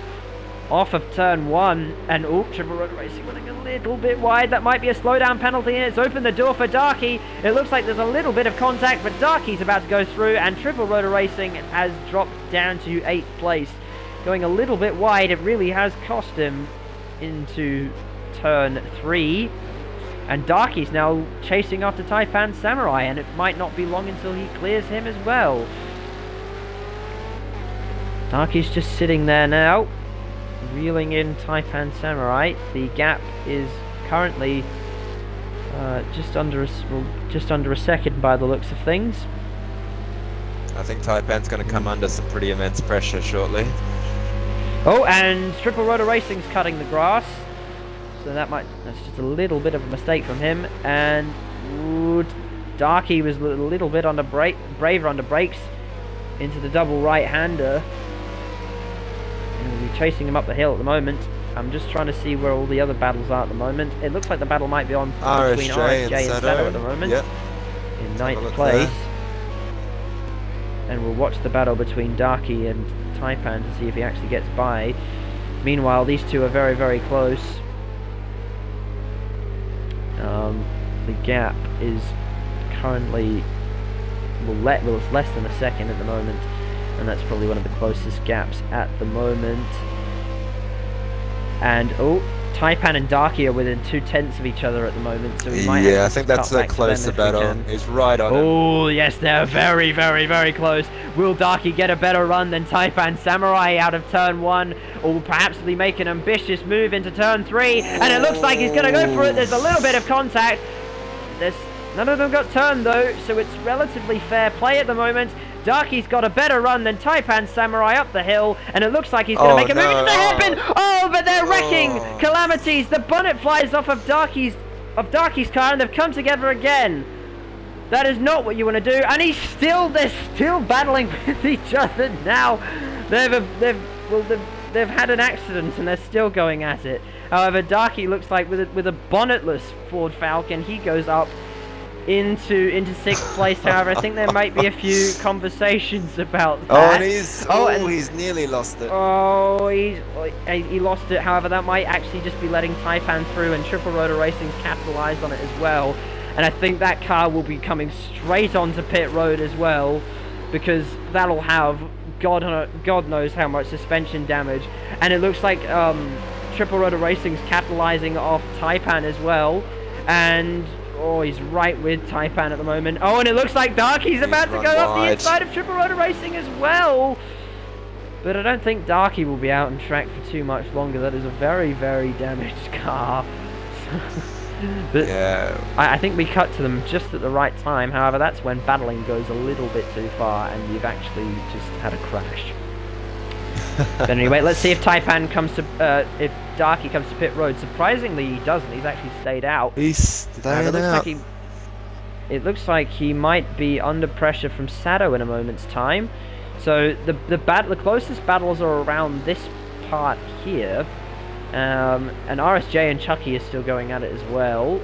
off of turn 1. And Triple Rotor Racing running a little bit wide. That might be a slowdown penalty, and it's opened the door for Darky. It looks like there's a little bit of contact, but Darky's about to go through, and Triple Rotor Racing has dropped down to 8th place. Going a little bit wide, it really has cost him into turn 3. And Darky's now chasing after Taipan Samurai, and it might not be long until he clears him as well. Darky's just sitting there now, reeling in Taipan Samurai. The gap is currently just under a second by the looks of things. I think Taipan's going to come under some pretty immense pressure shortly. Oh, and Triple Rotor Racing's cutting the grass. So that's just a little bit of a mistake from him. And Darky was a little bit braver under brakes into the double right-hander. And we'll be chasing him up the hill at the moment. I'm just trying to see where all the other battles are at the moment. It looks like the battle might be on between RSJ and Sano at the moment. Yep. In 9th place. And we'll watch the battle between Darky and Taipan to see if he actually gets by. Meanwhile, these two are very, very close. The gap is currently, it's less than a second at the moment, and that's probably one of the closest gaps at the moment. And Taipan and Darky are within 2/10 of each other at the moment, so we might. Yeah, I think that's a closer battle. He's right on. Oh yes, they're very, very, very close. Will Darky get a better run than Taipan Samurai out of turn 1, or perhaps will he make an ambitious move into turn 3? And it looks like he's going to go for it. There's a little bit of contact. None of them got turned though, so it's relatively fair play at the moment. Darky's got a better run than Taipan Samurai up the hill, and it looks like he's going to make a move into the hairpin. Oh, but they're wrecking calamities. The bonnet flies off of Darky's car, and they've come together again. That is not what you want to do, and they're still battling with each other now. They've had an accident, and they're still going at it. However, Darky looks like with a bonnetless Ford Falcon, he goes up into 6th place. However, I think there might be a few conversations about that. And he's nearly lost it. Oh, he lost it. However, that might actually just be letting Taipan through, and Triple Rotor Racing's capitalised on it as well. And I think that car will be coming straight onto pit road as well, because that'll have God knows how much suspension damage. And it looks like Triple Rotor Racing's capitalising off Taipan as well, and he's right with Taipan at the moment. Oh, and it looks like Darky's about to go up the inside of Triple Rotor Racing as well. But I don't think Darky will be out on track for too much longer. That is a very, very damaged car. But Yeah. I think we cut to them just at the right time. However, that's when battling goes a little bit too far and you've actually just had a crash. But anyway, let's see if Taipan comes to, if Darky comes to pit road. Surprisingly, he doesn't. He's actually stayed out. He's staying out. It looks like he might be under pressure from Sato in a moment's time. So the closest battles are around this part here. And RSJ and Chucky are still going at it as well.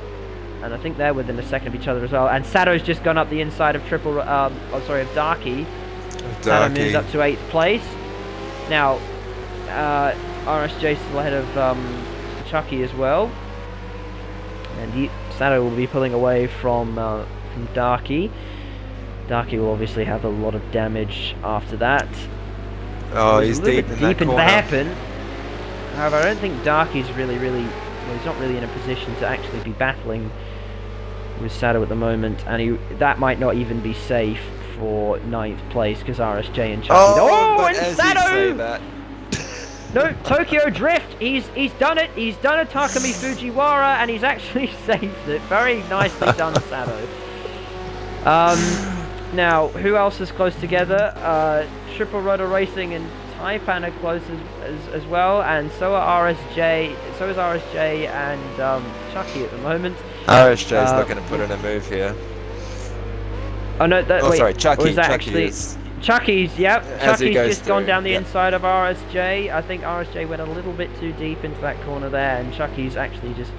And I think they're within a second of each other as well. And Sato's just gone up the inside of of Darky. Sato moves up to 8th place. Now, RSJ still ahead of Chucky as well. And Sato will be pulling away from Darky. Darky will obviously have a lot of damage after that. Oh, he's deep in that into the corner. hairpin. However, I don't think Darky's really, well, he's not really in a position to actually be battling with Sato at the moment, and that might not even be safe for 9th place because RSJ and Chucky. Oh, and as Sato! you say that. No, Tokyo Drift. He's done it. He's done a Takumi Fujiwara, and he's actually saved it. Very nicely done, Sato. Now, who else is close together? Triple Rotor Racing and Taipan are close as well, and so are RSJ. So is RSJ and Chucky at the moment. RSJ's looking to put in a move here. Oh no! Sorry, Chucky. Chucky's, yep. Chucky's just gone down the yep. inside of RSJ. I think RSJ went a little bit too deep into that corner there, and Chucky's actually just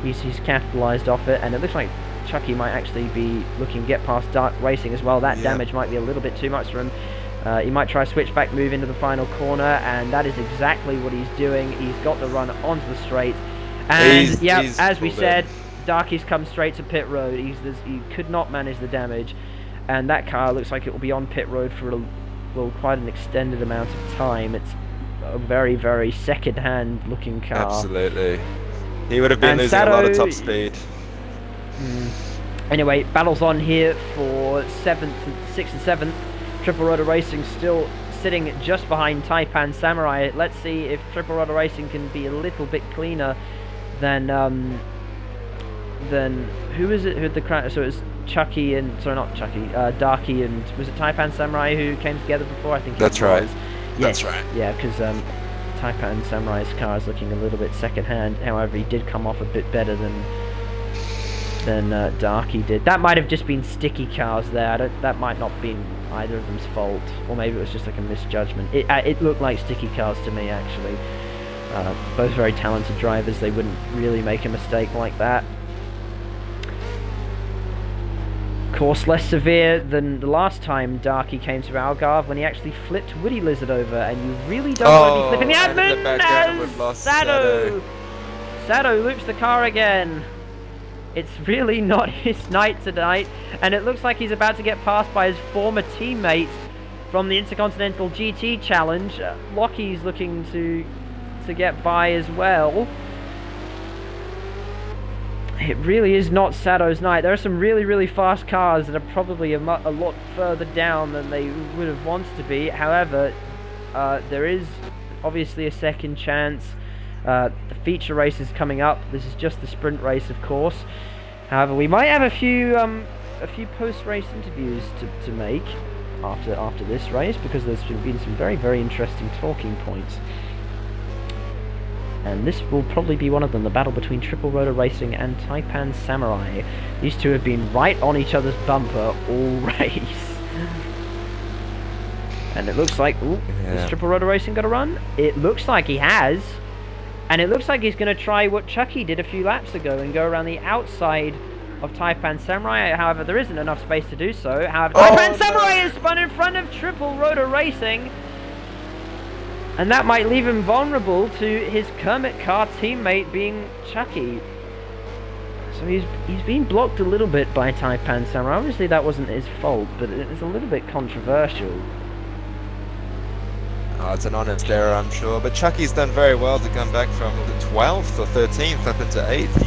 he's capitalised off it, and it looks like Chucky might actually be looking to get past Dark Racing as well. That damage might be a little bit too much for him. He might try a switchback move into the final corner, and that is exactly what he's doing. He's got the run onto the straight, and as we said, Darky's come straight to pit road. He could not manage the damage, and that car looks like it will be on pit road for quite an extended amount of time. It's a very, very second-hand looking car. Absolutely. He would have been losing a lot of top speed. Anyway, battles on here for 6th and 7th. Triple Rotor Racing still sitting just behind Taipan Samurai. Let's see if Triple Rotor Racing can be a little bit cleaner than who is it? Who the crash? So it was Chucky and not Chucky, Darky and was it Taipan Samurai who came together before? I think that's right. Yes. That's right. Yeah, because Taipan Samurai's car is looking a little bit second-hand. However, he did come off a bit better than Darky did. That might have just been sticky cars there. That might not have been either of them's fault, or maybe it was just like a misjudgment. It looked like sticky cars to me, actually. Both very talented drivers. They wouldn't really make a mistake like that. Of course, less severe than the last time Darky came to Algarve when he actually flipped Woody Lizard over, and you really don't want to be flipping the admin as Sato loops the car again. It's really not his night tonight, and it looks like he's about to get passed by his former teammate from the Intercontinental GT Challenge. Lockie's looking to get by as well. It really is not Sato's night. There are some really, really fast cars that are probably a lot further down than they would have wanted to be. However, there is obviously a second chance. The feature race is coming up. This is just the sprint race, of course. However, we might have a few post-race interviews to make after this race, because there's been some very, very interesting talking points. And this will probably be one of them, the battle between Triple Rotor Racing and Taipan Samurai. These two have been right on each other's bumper all race. And it looks like, is Triple Rotor Racing got a run? It looks like he has. And it looks like he's going to try what Chucky did a few laps ago and go around the outside of Taipan Samurai. However, there isn't enough space to do so. However, Taipan Samurai is spun in front of Triple Rotor Racing. And that might leave him vulnerable to his Kermit car teammate being Chucky. So he's been blocked a little bit by Taipan Samurai. Obviously that wasn't his fault, but it's a little bit controversial. Oh, it's an honest error, I'm sure. But Chucky's done very well to come back from the 12th or 13th up into 8th.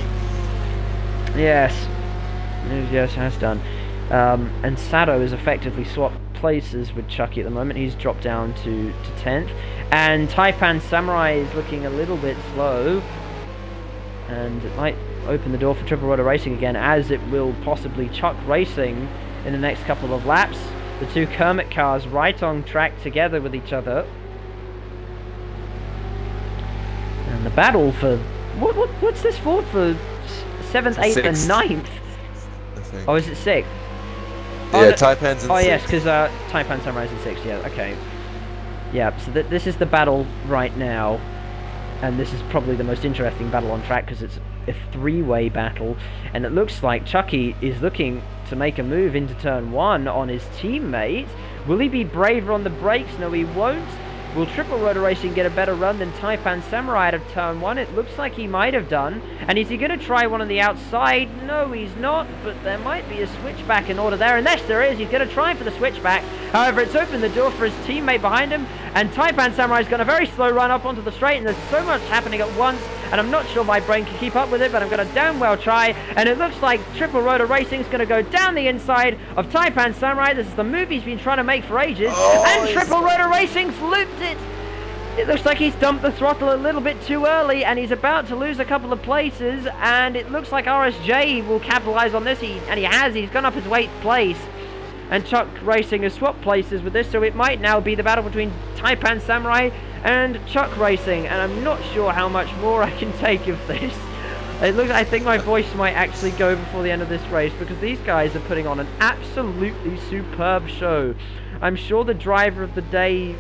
Yes, has done. And Sato has effectively swapped places with Chucky at the moment. He's dropped down to 10th. And Taipan Samurai is looking a little bit slow. And it might open the door for Triple Rotor Racing again, as it will possibly Chuck Racing in the next couple of laps. The two Kermit cars right on track together with each other. And the battle for... What's this for? For 7th, 8th and 9th? Oh, is it 6th? Yeah, Taipan's in 6th. Oh, yes, because Taipan Samurai's in 6th, yeah, okay. Yeah, so this is the battle right now. And this is probably the most interesting battle on track because it's a three-way battle. And it looks like Chucky is looking to make a move into turn 1 on his teammate. Will he be braver on the brakes? No, he won't. Will Triple Rotor Racing get a better run than Taipan Samurai out of turn 1? It looks like he might have done. And is he going to try one on the outside? No, he's not. But there might be a switchback in order there. And yes, there is. He's going to try for the switchback. However, it's opened the door for his teammate behind him. And Taipan Samurai's got a very slow run up onto the straight. And there's so much happening at once. And I'm not sure my brain can keep up with it, but I'm going to damn well try. And it looks like Triple Rotor Racing's going to go down the inside of Taipan Samurai. This is the move he's been trying to make for ages. And Triple Rotor Racing's looped it. It looks like he's dumped the throttle a little bit too early, and he's about to lose a couple of places. And it looks like RSJ will capitalize on this. And he has. He's gone up his 8th place. And Chuck Racing has swapped places with this, so it might now be the battle between Taipan Samurai and Chuck Racing, and I'm not sure how much more I can take of this. I think my voice might actually go before the end of this race, because these guys are putting on an absolutely superb show. I'm sure the driver of the day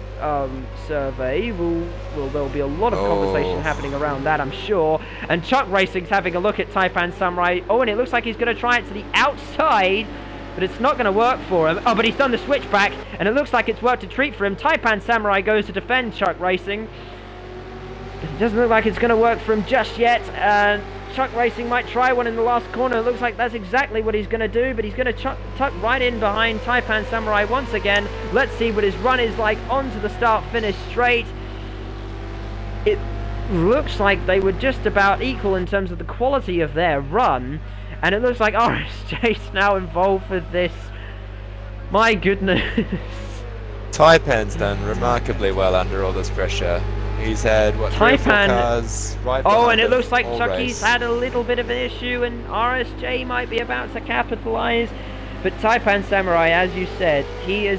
survey there'll be a lot of conversation happening around that, I'm sure. And Chuck Racing's having a look at Taipan Samurai. Oh, and it looks like he's going to try it to the outside, but it's not going to work for him. Oh, but he's done the switchback, and it looks like it's worked a treat for him. Taipan Samurai goes to defend Chuck Racing. It doesn't look like it's going to work for him just yet. Chuck Racing might try one in the last corner. It looks like that's exactly what he's going to do, but he's going to tuck right in behind Taipan Samurai once again. Let's see what his run is like onto the start-finish straight. It looks like they were just about equal in terms of the quality of their run. And it looks like RSJ's now involved with this. My goodness. Taipan's done remarkably well under all this pressure. He's had, what, 3 or 4 cars right behind and it looks like Chucky's race. had a little bit of an issue, and RSJ might be about to capitalize. But Taipan Samurai, as you said, he has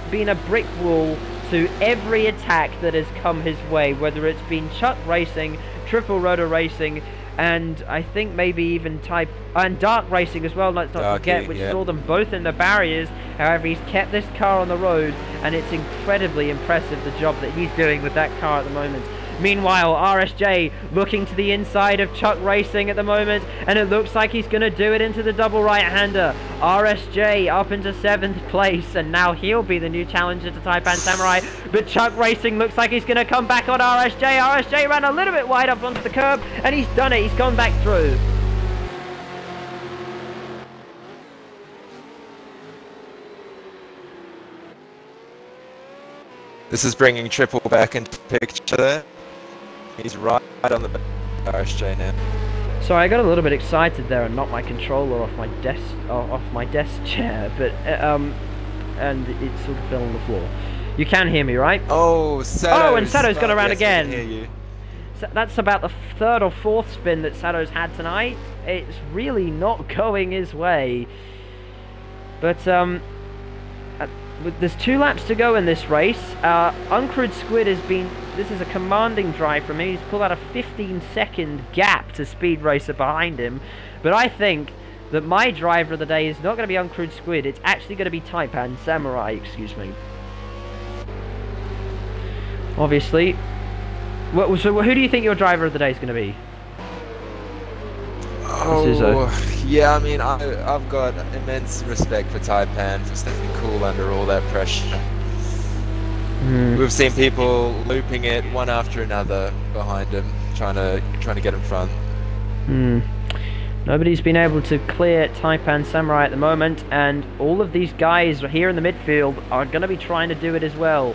been a brick wall to every attack that has come his way, whether it's been Chuck Racing, Triple Rotor Racing, and I think maybe even Dark Racing as well, let's not forget, which saw them both in the barriers. However, he's kept this car on the road, and it's incredibly impressive the job that he's doing with that car at the moment. Meanwhile, RSJ looking to the inside of Chuck Racing at the moment, and it looks like he's going to do it into the double right-hander. RSJ up into 7th place, and now he'll be the new challenger to Taipan Samurai. But Chuck Racing looks like he's going to come back on RSJ. RSJ ran a little bit wide up onto the curb, and he's done it. He's gone back through. This is bringing Triple back into the picture there. He's right on the back of RSJ now. Sorry, I got a little bit excited there and knocked my controller off my desk chair, but and it sort of fell on the floor. You can hear me, right? Oh, Sato's. Oh, and Sato's gone around again. I can hear you. So that's about the 3rd or 4th spin that Sato's had tonight. It's really not going his way. But there's 2 laps to go in this race. Uncrewed Squid has been... This is a commanding drive from him. He's pulled out a 15-second gap to Speed Racer behind him. But I think that my driver of the day is not going to be Uncrewed Squid. It's actually going to be Taipan Samurai, excuse me. Obviously. So who do you think your driver of the day is going to be? Oh, yeah, I mean, I've got immense respect for Taipan for staying cool under all that pressure. We've seen people looping it one after another behind him, trying to get in front. Nobody's been able to clear Taipan Samurai at the moment, and all of these guys here in the midfield are going to be trying to do it as well.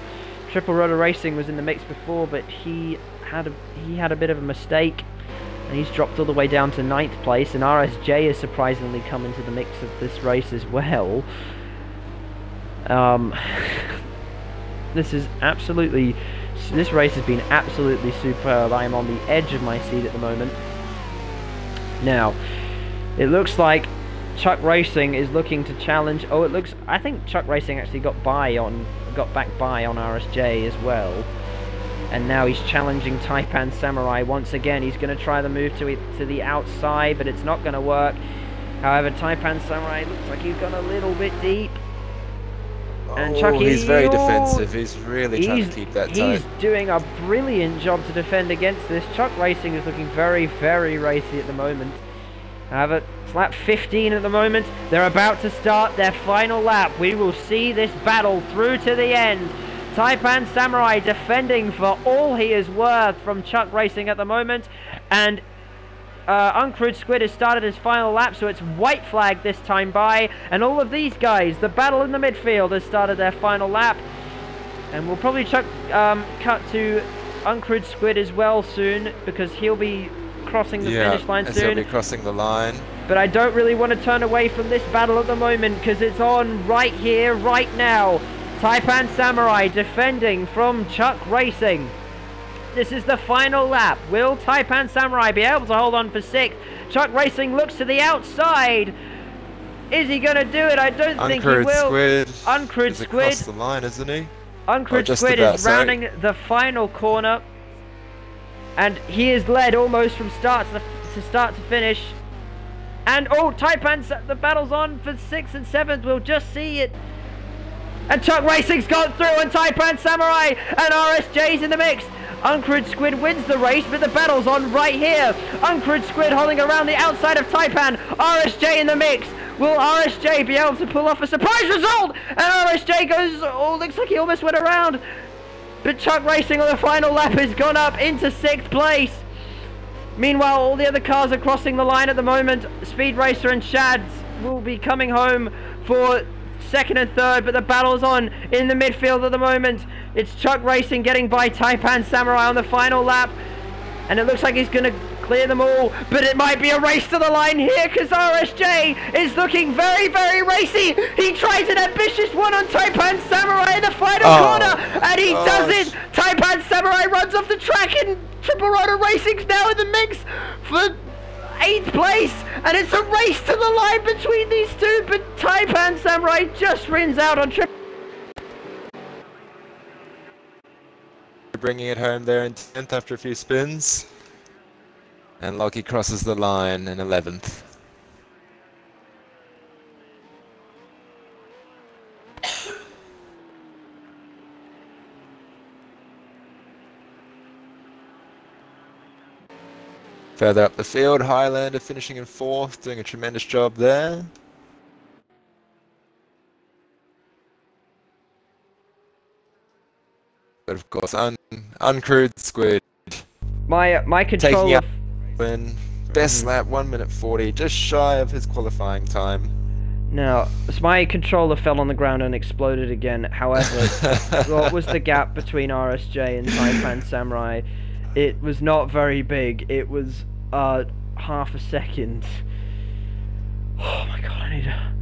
Triple Rotor Racing was in the mix before, but he had a bit of a mistake, and he's dropped all the way down to 9th place, and RSJ has surprisingly come into the mix of this race as well. This race has been absolutely superb. I am on the edge of my seat at the moment. Now, it looks like Chuck Racing is looking to challenge. Oh, it looks. I think Chuck Racing actually got back by on RSJ as well, and now he's challenging Taipan Samurai once again. He's going to try the move to the outside, but it's not going to work. However, Taipan Samurai looks like he's gone a little bit deep. And Chucky, he's very defensive. He's really trying to keep that tight. He's doing a brilliant job to defend against this. Chuck Racing is looking very, very racy at the moment. However, it's lap 15 at the moment. They're about to start their final lap. We will see this battle through to the end. Taipan Samurai defending for all he is worth from Chuck Racing at the moment. And Uncrewed Squid has started his final lap, so it's white flag this time by. And all of these guys, the battle in the midfield, has started their final lap. And we'll probably cut to Uncrewed Squid as well soon, because he'll be crossing the finish line soon. He'll be crossing the line. But I don't really want to turn away from this battle at the moment, because it's on right here, right now. Taipan Samurai defending from Chuck Racing. This is the final lap. Will Taipan Samurai be able to hold on for 6th? Chuck Racing looks to the outside. Is he going to do it? I don't think he will. Uncrewed Squid. Across the line, isn't he? Uncrewed Squid is rounding the final corner. And he is led almost from start to finish. And oh, Taipan, the battle's on for 6th and 7th. We'll just see it. And Chuck Racing's gone through, and Taipan Samurai and RSJ's in the mix. Uncrewed Squid wins the race, but the battle's on right here. Uncrewed Squid holding around the outside of Taipan. RSJ in the mix. Will RSJ be able to pull off a surprise result? And RSJ goes, oh, looks like he almost went around. But Chuck Racing on the final lap has gone up into 6th place. Meanwhile, all the other cars are crossing the line at the moment. Speed Racer and Shads will be coming home for 2nd and 3rd, but the battle's on in the midfield at the moment. It's Chuck Racing getting by Taipan Samurai on the final lap, and it looks like he's going to clear them all, but it might be a race to the line here, because RSJ is looking very, very racy. He tries an ambitious one on Taipan Samurai in the final corner, and he does it. Taipan Samurai runs off the track, and Triple Rotor Racing's now in the mix for 8th place, and it's a race to the line between these two, but Taipan Samurai just wins out on Triple. Bringing it home there in 10th after a few spins, and Lockie crosses the line in 11th. Further up the field, Highlander finishing in 4th, doing a tremendous job there. But of course, Uncrewed Squid. My controller. Taking out win. Best lap, 1:40, just shy of his qualifying time. Now, my controller fell on the ground and exploded again. However, what was the gap between RSJ and Taipan Samurai? It was not very big. It was half a second. Oh my god, I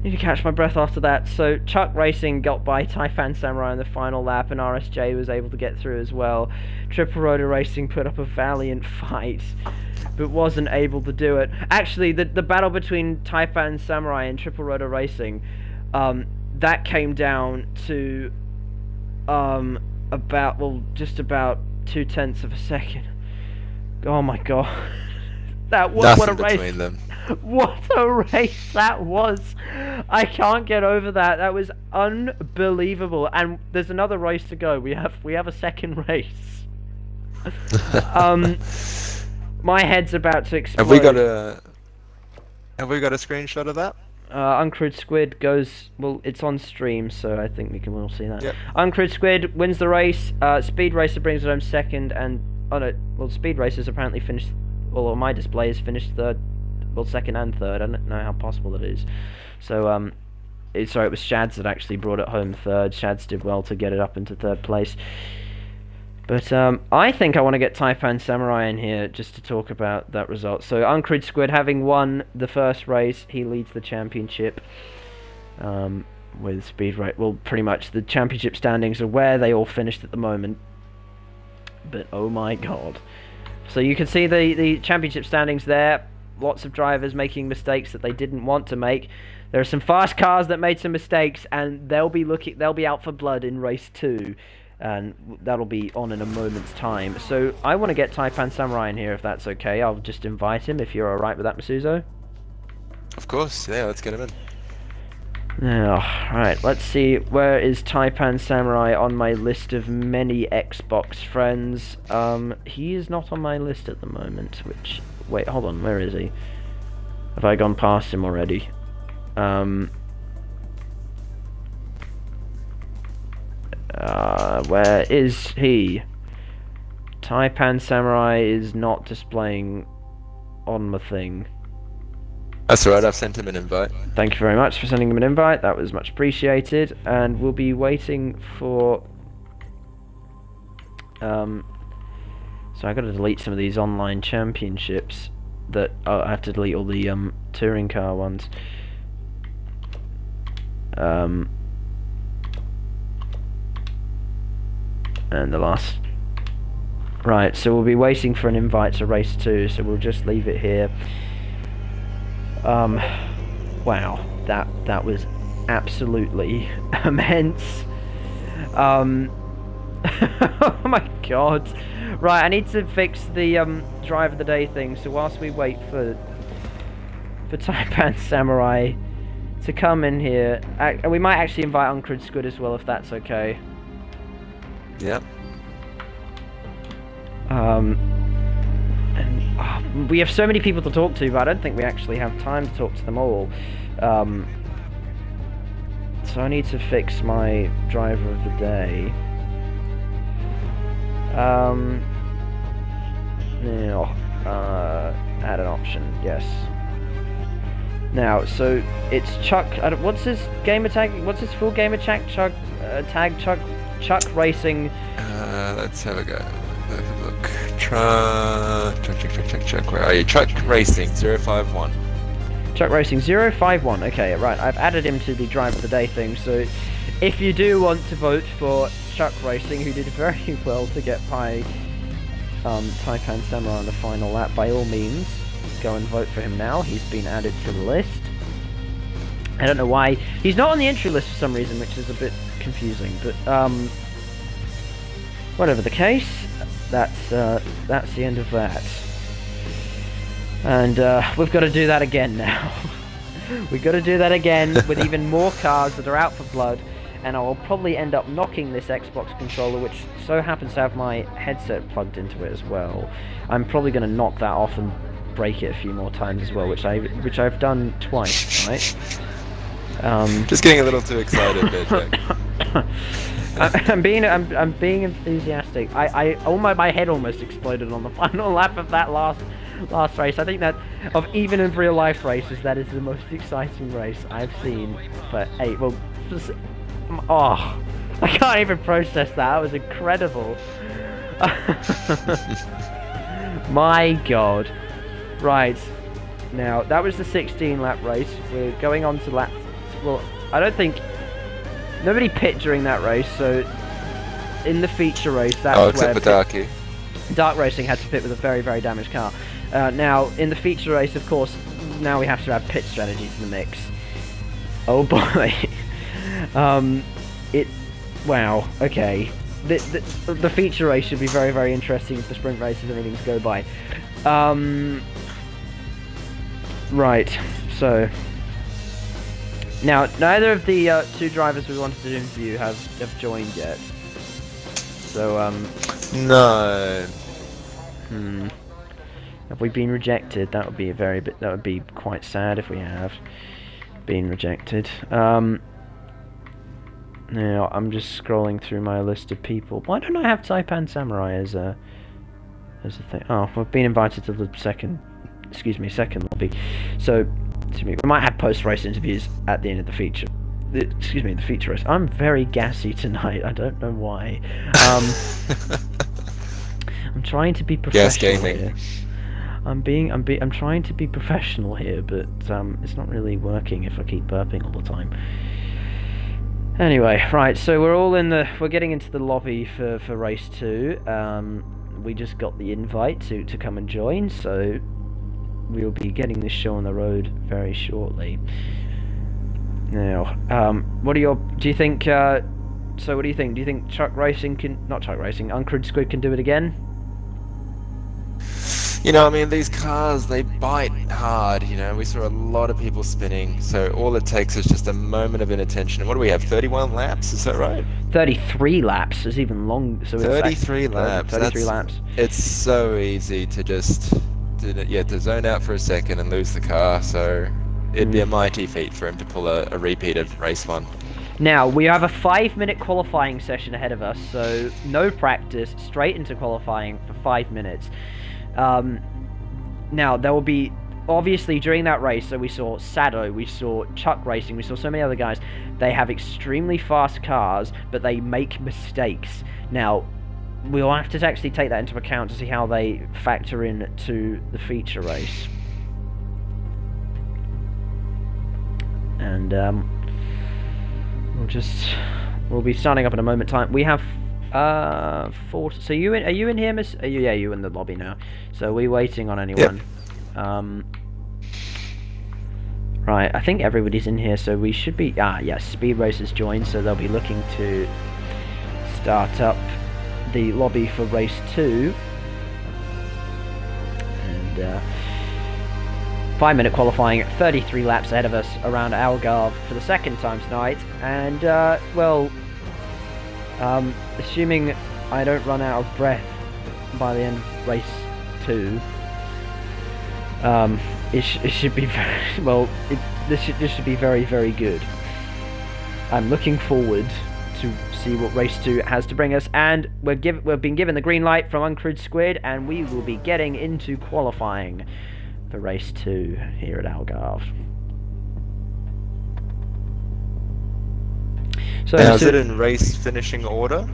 need to catch my breath after that. So Chuck Racing got by Taipan Samurai in the final lap, and RSJ was able to get through as well. Triple Rotor Racing put up a valiant fight, but wasn't able to do it. Actually, the battle between Taipan Samurai and Triple Rotor Racing, that came down to just about 0.2 of a second. Oh my god. What a race. Between them. What a race that was. I can't get over that. That was unbelievable. And there's another race to go. We have a second race. My head's about to explode. Have we got a screenshot of that? Uncrewed Squid goes, well, it's on stream, so I think we can all see that. Yep. Uncrewed Squid wins the race. Speed Racer brings it home 2nd, and Speed Racer's apparently finished. Well, on my display is finished 3rd, well, 2nd and 3rd. I don't know how possible that is. So it was Shads that actually brought it home 3rd. Shads did well to get it up into 3rd place. But I think I want to get Taipan Samurai in here just to talk about that result. So Uncrewed Squid, having won the first race, he leads the championship with Speed Race. Well, pretty much the championship standings are where they all finished at the moment. But oh my god. So you can see the championship standings there. lots of drivers making mistakes that they didn't want to make. There are some fast cars that made some mistakes, and they'll be out for blood in race 2, and that'll be on in a moment's time. So I want to get Taipan Samurai in here, if that's okay. I'll just invite him, if you're alright with that, Masuzo. Of course, yeah, let's get him in. Now, right, let's see, where is Taipan Samurai on my list of many Xbox friends? He is not on my list at the moment, which... Wait, hold on, where is he? Have I gone past him already? Where is he? Taipan Samurai is not displaying on my thing. That's alright, I've sent him an invite. Thank you very much for sending him an invite, that was much appreciated, and we'll be waiting for... So I've got to delete some of these online championships that... Oh, I have to delete all the touring car ones. And the last... Right, so we'll be waiting for an invite to race 2, so we'll just leave it here. Wow, that was absolutely immense. Oh my god. Right, I need to fix the drive of the day thing, so whilst we wait for Taipan Samurai to come in here, we might actually invite Uncred Squid as well, if that's okay. Yep. We have so many people to talk to, but I don't think we actually have time to talk to them all. So I need to fix my driver of the day. Add an option, yes. Now, so it's Chuck. What's his gamer tag? What's his full gamer tag? Chuck Racing. Let's have a go. Have a look. Chuck. Where are you? Chuck Racing 051. Chuck Racing 051. Okay, right. I've added him to the drive of the day thing. So, if you do want to vote for Chuck Racing, who did very well to get by Taipan Samurai on the final lap, by all means, go and vote for him now. He's been added to the list. I don't know why he's not on the entry list for some reason, which is a bit confusing. But whatever the case, that's the end of that. And we've got to do that again now. We've got to do that again with even more cars that are out for blood, and I'll probably end up knocking this Xbox controller, which so happens to have my headset plugged into it as well. I'm probably going to knock that off and break it a few more times as well, which I've done twice, right? Just getting a little too excited there, Jack. I'm being enthusiastic. My head almost exploded on the final lap of that last race. I think that even in real life races, that is the most exciting race I've seen for oh, I can't even process that. That was incredible. My god. Right, now that was the 16 lap race. We're going on to lap, well, I don't think nobody pit during that race, so in the feature race, that's where Darky. Dark Racing had to pit with a very, very damaged car. Now, in the feature race, of course, now we have to add pit strategy to the mix. Oh boy. Wow, okay. The feature race should be very, very interesting if the sprint race has anything to go by. Right, so... Now, neither of the two drivers we wanted to interview have joined yet. So, No. Have we been rejected? That would be that would be quite sad if we have been rejected. Now, I'm just scrolling through my list of people. Why don't I have Taipan Samurai as a thing? Oh, we've been invited to the second lobby. So, we might have post-race interviews at the end of the feature. The feature race. I'm very gassy tonight. I don't know why. I'm trying to be professional here. I'm trying to be professional here, but it's not really working if I keep burping all the time. Anyway, right, so we're getting into the lobby for race 2. We just got the invite to come and join, so we'll be getting this show on the road very shortly. Now, what are your... Do you think... so what do you think? Do you think Chuck Racing can... Not Chuck Racing, Uncrewed Squid can do it again? You know, I mean, these cars, they bite hard, you know. We saw a lot of people spinning, so all it takes is just a moment of inattention. What do we have, 31 laps? Is that right? 33 laps. It's even long. So 33 laps. 33 laps. It's so easy to just... to zone out for a second and lose the car, so it'd be a mighty feat for him to pull a repeat of race 1. Now, we have a 5-minute qualifying session ahead of us, so no practice, straight into qualifying for 5 minutes. Now, there will be, obviously, during that race, so we saw Sado, we saw Chuck Racing, we saw so many other guys, they have extremely fast cars, but they make mistakes. Now, we'll have to actually take that into account to see how they factor in to the feature race. And, we'll be starting up in a moment time. We have 4. So are you in here, Miss? Yeah, you in the lobby now. So we're waiting on anyone. Yep. Right, I think everybody's in here, so we should be... yes, Speed Racers joined, so they'll be looking to start up the lobby for race 2. And 5-minute qualifying, 33 laps ahead of us around Algarve for the second time tonight. And, well... assuming I don't run out of breath by the end of race 2, it should be very, well. This should be very, very good. I'm looking forward to see what race 2 has to bring us, and we've been given the green light from Uncrewed Squid, and we will be getting into qualifying for race 2 here at Algarve. So now, is it in race finishing order?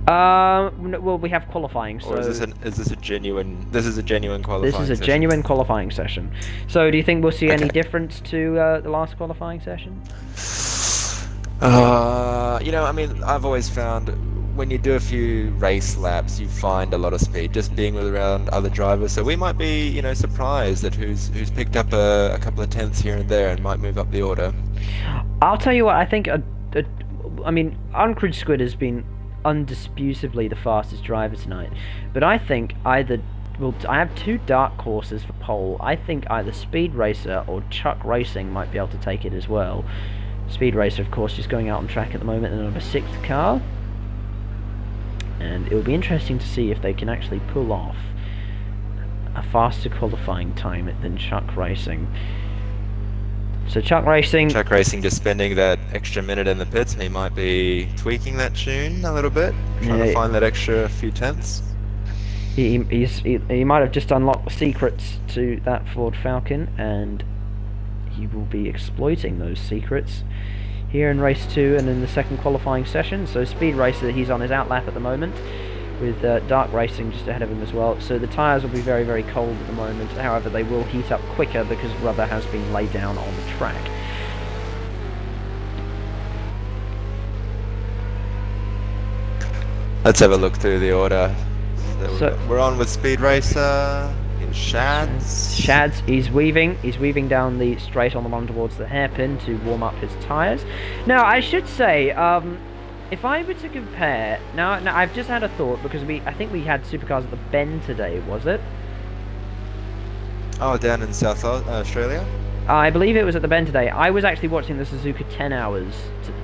Well, we have qualifying. So or is this a genuine? This is a genuine qualifying. This is a session? genuine qualifying session. So, do you think we'll see Okay. any difference to the last qualifying session? You know, I mean, I've always found when you do a few race laps, you find a lot of speed just being around other drivers. So we might be, you know, surprised at who's picked up a couple of tenths here and there and might move up the order. I'll tell you what. I think I mean, Uncrewed Squid has been undisputably the fastest driver tonight, but I think either... Well, I have 2 dark horses for pole. I think either Speed Racer or Chuck Racing might be able to take it as well. Speed Racer, of course, is going out on track at the moment in number 6 car, and it will be interesting to see if they can actually pull off a faster qualifying time than Chuck Racing. So Chuck Racing just spending that extra minute in the pits. He might be tweaking that tune a little bit, trying to find that extra few tenths. He might have just unlocked the secrets to that Ford Falcon, and he will be exploiting those secrets here in race 2 and in the second qualifying session. So Speed Racer, he's on his outlap at the moment, with Dark Racing just ahead of him as well. So the tyres will be very, very cold at the moment. However, they will heat up quicker because rubber has been laid down on the track. Let's have a look through the order. So we're on with Speed Racer in Shads. Shads, he's weaving down the straight on the one towards the hairpin to warm up his tyres. Now, I should say, if I were to compare, now I've just had a thought, because I think we had supercars at the Bend today, was it? Oh, down in South Australia? I believe it was at the Bend today. I was actually watching the Suzuka 10 hours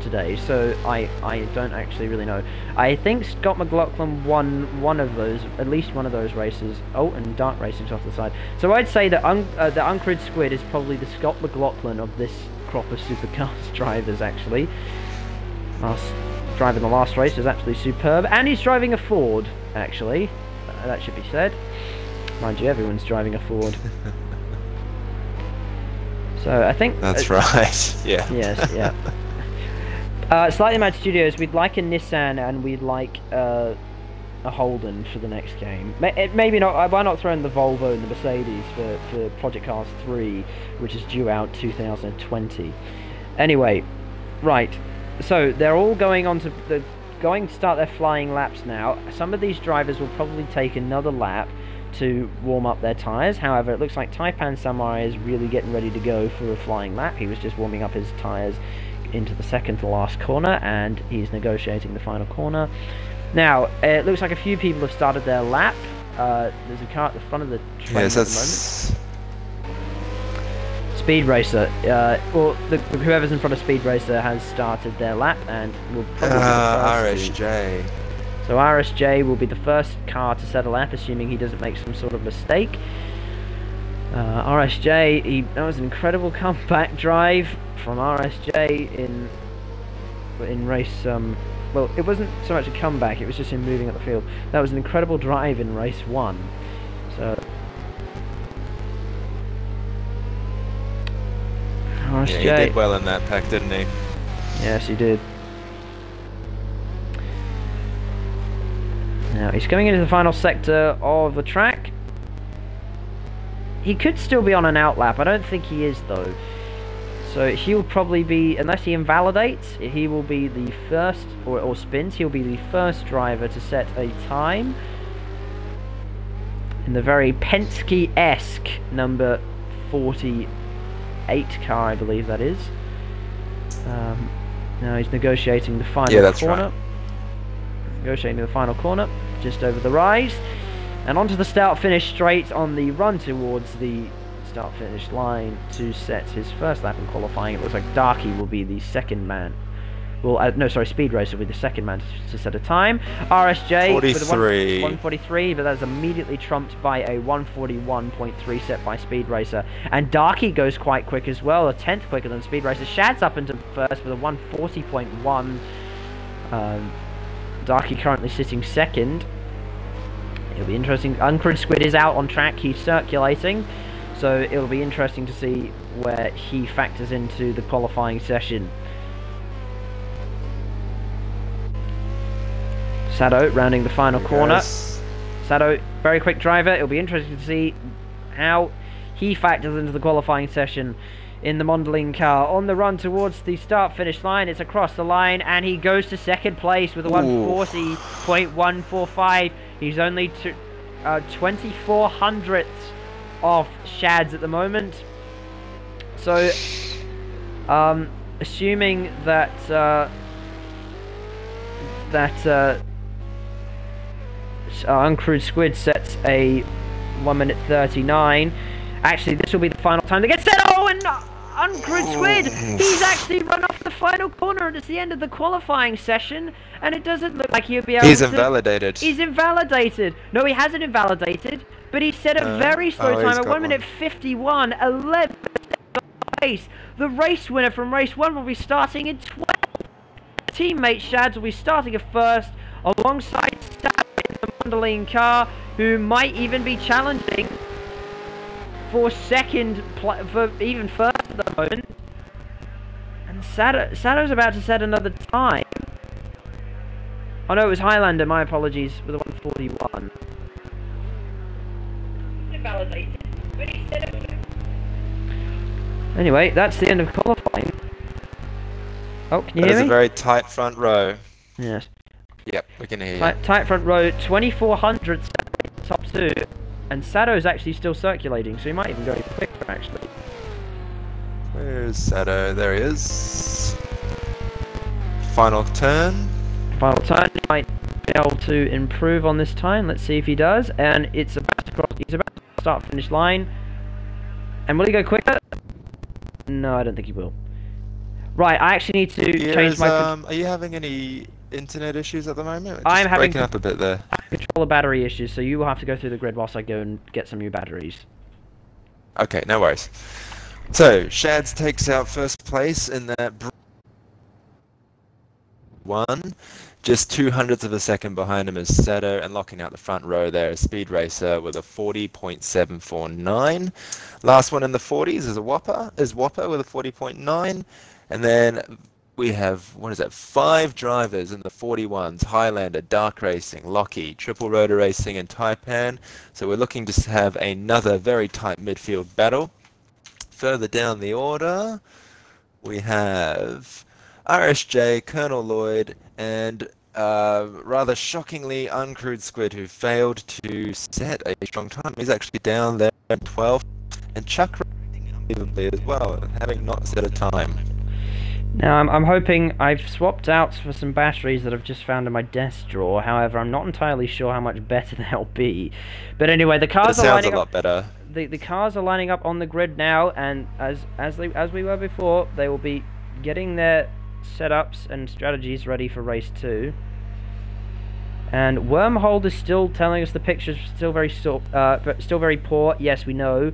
today, so I don't actually really know. I think Scott McLaughlin won one of those, at least one of those races. Oh, and Dark Racing's off the side. So I'd say that the Uncrewed Squid is probably the Scott McLaughlin of this crop of supercars drivers, actually. Driving the last race was absolutely superb, and he's driving a Ford, actually. That should be said. Mind you, everyone's driving a Ford. So I think that's right. Yeah. Yes. Yeah. Slightly Mad Studios. We'd like a Nissan and we'd like a Holden for the next game. Maybe not. Why not throw in the Volvo and the Mercedes for Project Cars 3, which is due out 2020. Anyway, right. So they're all going on to start their flying laps now. Some of these drivers will probably take another lap to warm up their tyres. However, it looks like Taipan Samurai is really getting ready to go for a flying lap. He was just warming up his tyres into the second to last corner, and he's negotiating the final corner. Now, it looks like a few people have started their lap. There's a car at the front of the train at the moment. Speed Racer, whoever's in front of Speed Racer has started their lap and will probably be the first RSJ. So RSJ will be the first car to set a lap, assuming he doesn't make some sort of mistake. RSJ, that was an incredible comeback drive from RSJ in race. Well, it wasn't so much a comeback; it was just him moving up the field. That was an incredible drive in race 1. So RSJ, yeah, he did well in that pack, didn't he? Yes, he did. Now he's coming into the final sector of the track. He could still be on an outlap. I don't think he is though. So he'll probably be, unless he invalidates, he will be the first, or spins, he'll be the first driver to set a time in the very Penske-esque number 48 car, I believe that is. Now he's negotiating the final corner. Right. Negotiating the final corner, just over the rise, and onto the start-finish straight on the run towards the start-finish line to set his first lap in qualifying. It looks like Darky will be the second man. Well, no, sorry, Speed Racer will be the second man to set a time. RSJ 43. with a 143, but that's immediately trumped by a 141.3 set by Speed Racer. And Darky goes quite quick as well, a 10th quicker than Speed Racer. Shad's up into first with a 140.1. Darky currently sitting second. It'll be interesting. Uncrewed Squid is out on track. He's circulating. So it'll be interesting to see where he factors into the qualifying session. Sado rounding the final corner. Sado, very quick driver. It'll be interesting to see how he factors into the qualifying session in the Mondeling car. On the run towards the start-finish line, it's across the line, and he goes to second place with a 140.145. He's only 24 hundredths off Shads at the moment. So, assuming that Uncrewed Squid sets a 1:39. Actually, this will be the final time to get set. Oh, and Uncrewed Squid! He's actually run off the final corner, and it's the end of the qualifying session, and it doesn't look like he'll be able to... He's invalidated. He's invalidated! No, he hasn't invalidated, but he set a very slow time at 1:51.11 pace. The race winner from race 1 will be starting in 12th. Teammate Shads will be starting at first, alongside Stab in the Mondeling car, who might even be challenging for second, for even first at the moment. And Sado's about to set another time. Oh no, it was Highlander, my apologies, with a 141. Invalidated, but he said it. Anyway, that's the end of qualifying. Oh, can you hear me? That is a very tight front row. Yes. Yep, we can hear you. Tight front row, 2400 top 2. And Sado's actually still circulating, so he might even go quicker, actually. Where's Sado? There he is. Final turn. Final turn. He might be able to improve on this time. Let's see if he does. And it's about to cross. He's about to start finish line. And will he go quicker? No, I don't think he will. Right, I actually need to change my... Are you having any internet issues at the moment? I'm having breaking up a bit there. Controller battery issues, so you will have to go through the grid whilst I go and get some new batteries. Okay, no worries. So, Shads takes out first place in that one. Just 200ths of a second behind him is Sado, and locking out the front row there is Speed Racer with a 40.749. Last one in the 40s is Whopper with a 40.9. And then we have, 5 drivers in the 41s, Highlander, Dark Racing, Lockie, Triple Rotor Racing, and Taipan. So we're looking to have another very tight midfield battle. Further down the order, we have RSJ, Colonel Lloyd, and rather shockingly, Uncrewed Squid, who failed to set a strong time. He's actually down there in 12th, and Chuck unbelievably as well, having not set a time. Now, I'm hoping I've swapped out for some batteries that I've just found in my desk drawer. However, I'm not entirely sure how much better they'll be. But anyway, the cars are lining up. It sounds a lot better. The cars are lining up on the grid now, and as we were before, they will be getting their setups and strategies ready for race 2. And Wormhold is still telling us the picture's still very poor. Yes, we know.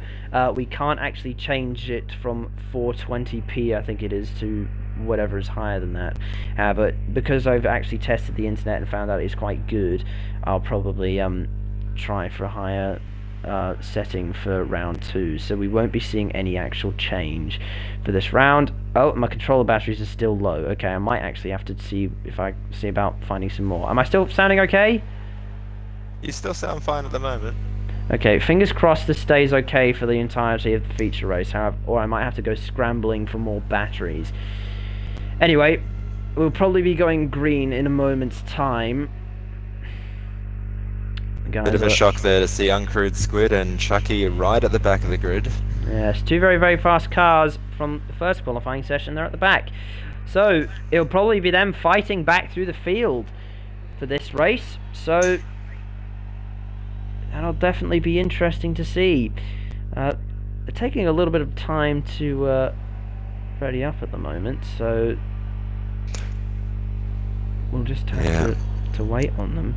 We can't actually change it from 420p, I think it is, to whatever is higher than that. But because I've actually tested the internet and found out it's quite good, I'll probably try for a higher setting for round 2, so we won't be seeing any actual change for this round. Oh, my controller batteries are still low. Okay, I might actually have to see about finding some more. Am I still sounding okay? You still sound fine at the moment. Okay, fingers crossed this stays okay for the entirety of the feature race, however, or I might have to go scrambling for more batteries. Anyway, we'll probably be going green in a moment's time. Guys, bit of a shock there to see Uncrewed Squid and Chucky right at the back of the grid. Yes, two very, very fast cars from the first qualifying session. They're at the back. So, it'll probably be them fighting back through the field for this race. So, that'll definitely be interesting to see. They're taking a little bit of time to ready up at the moment. So, we'll just have to wait on them.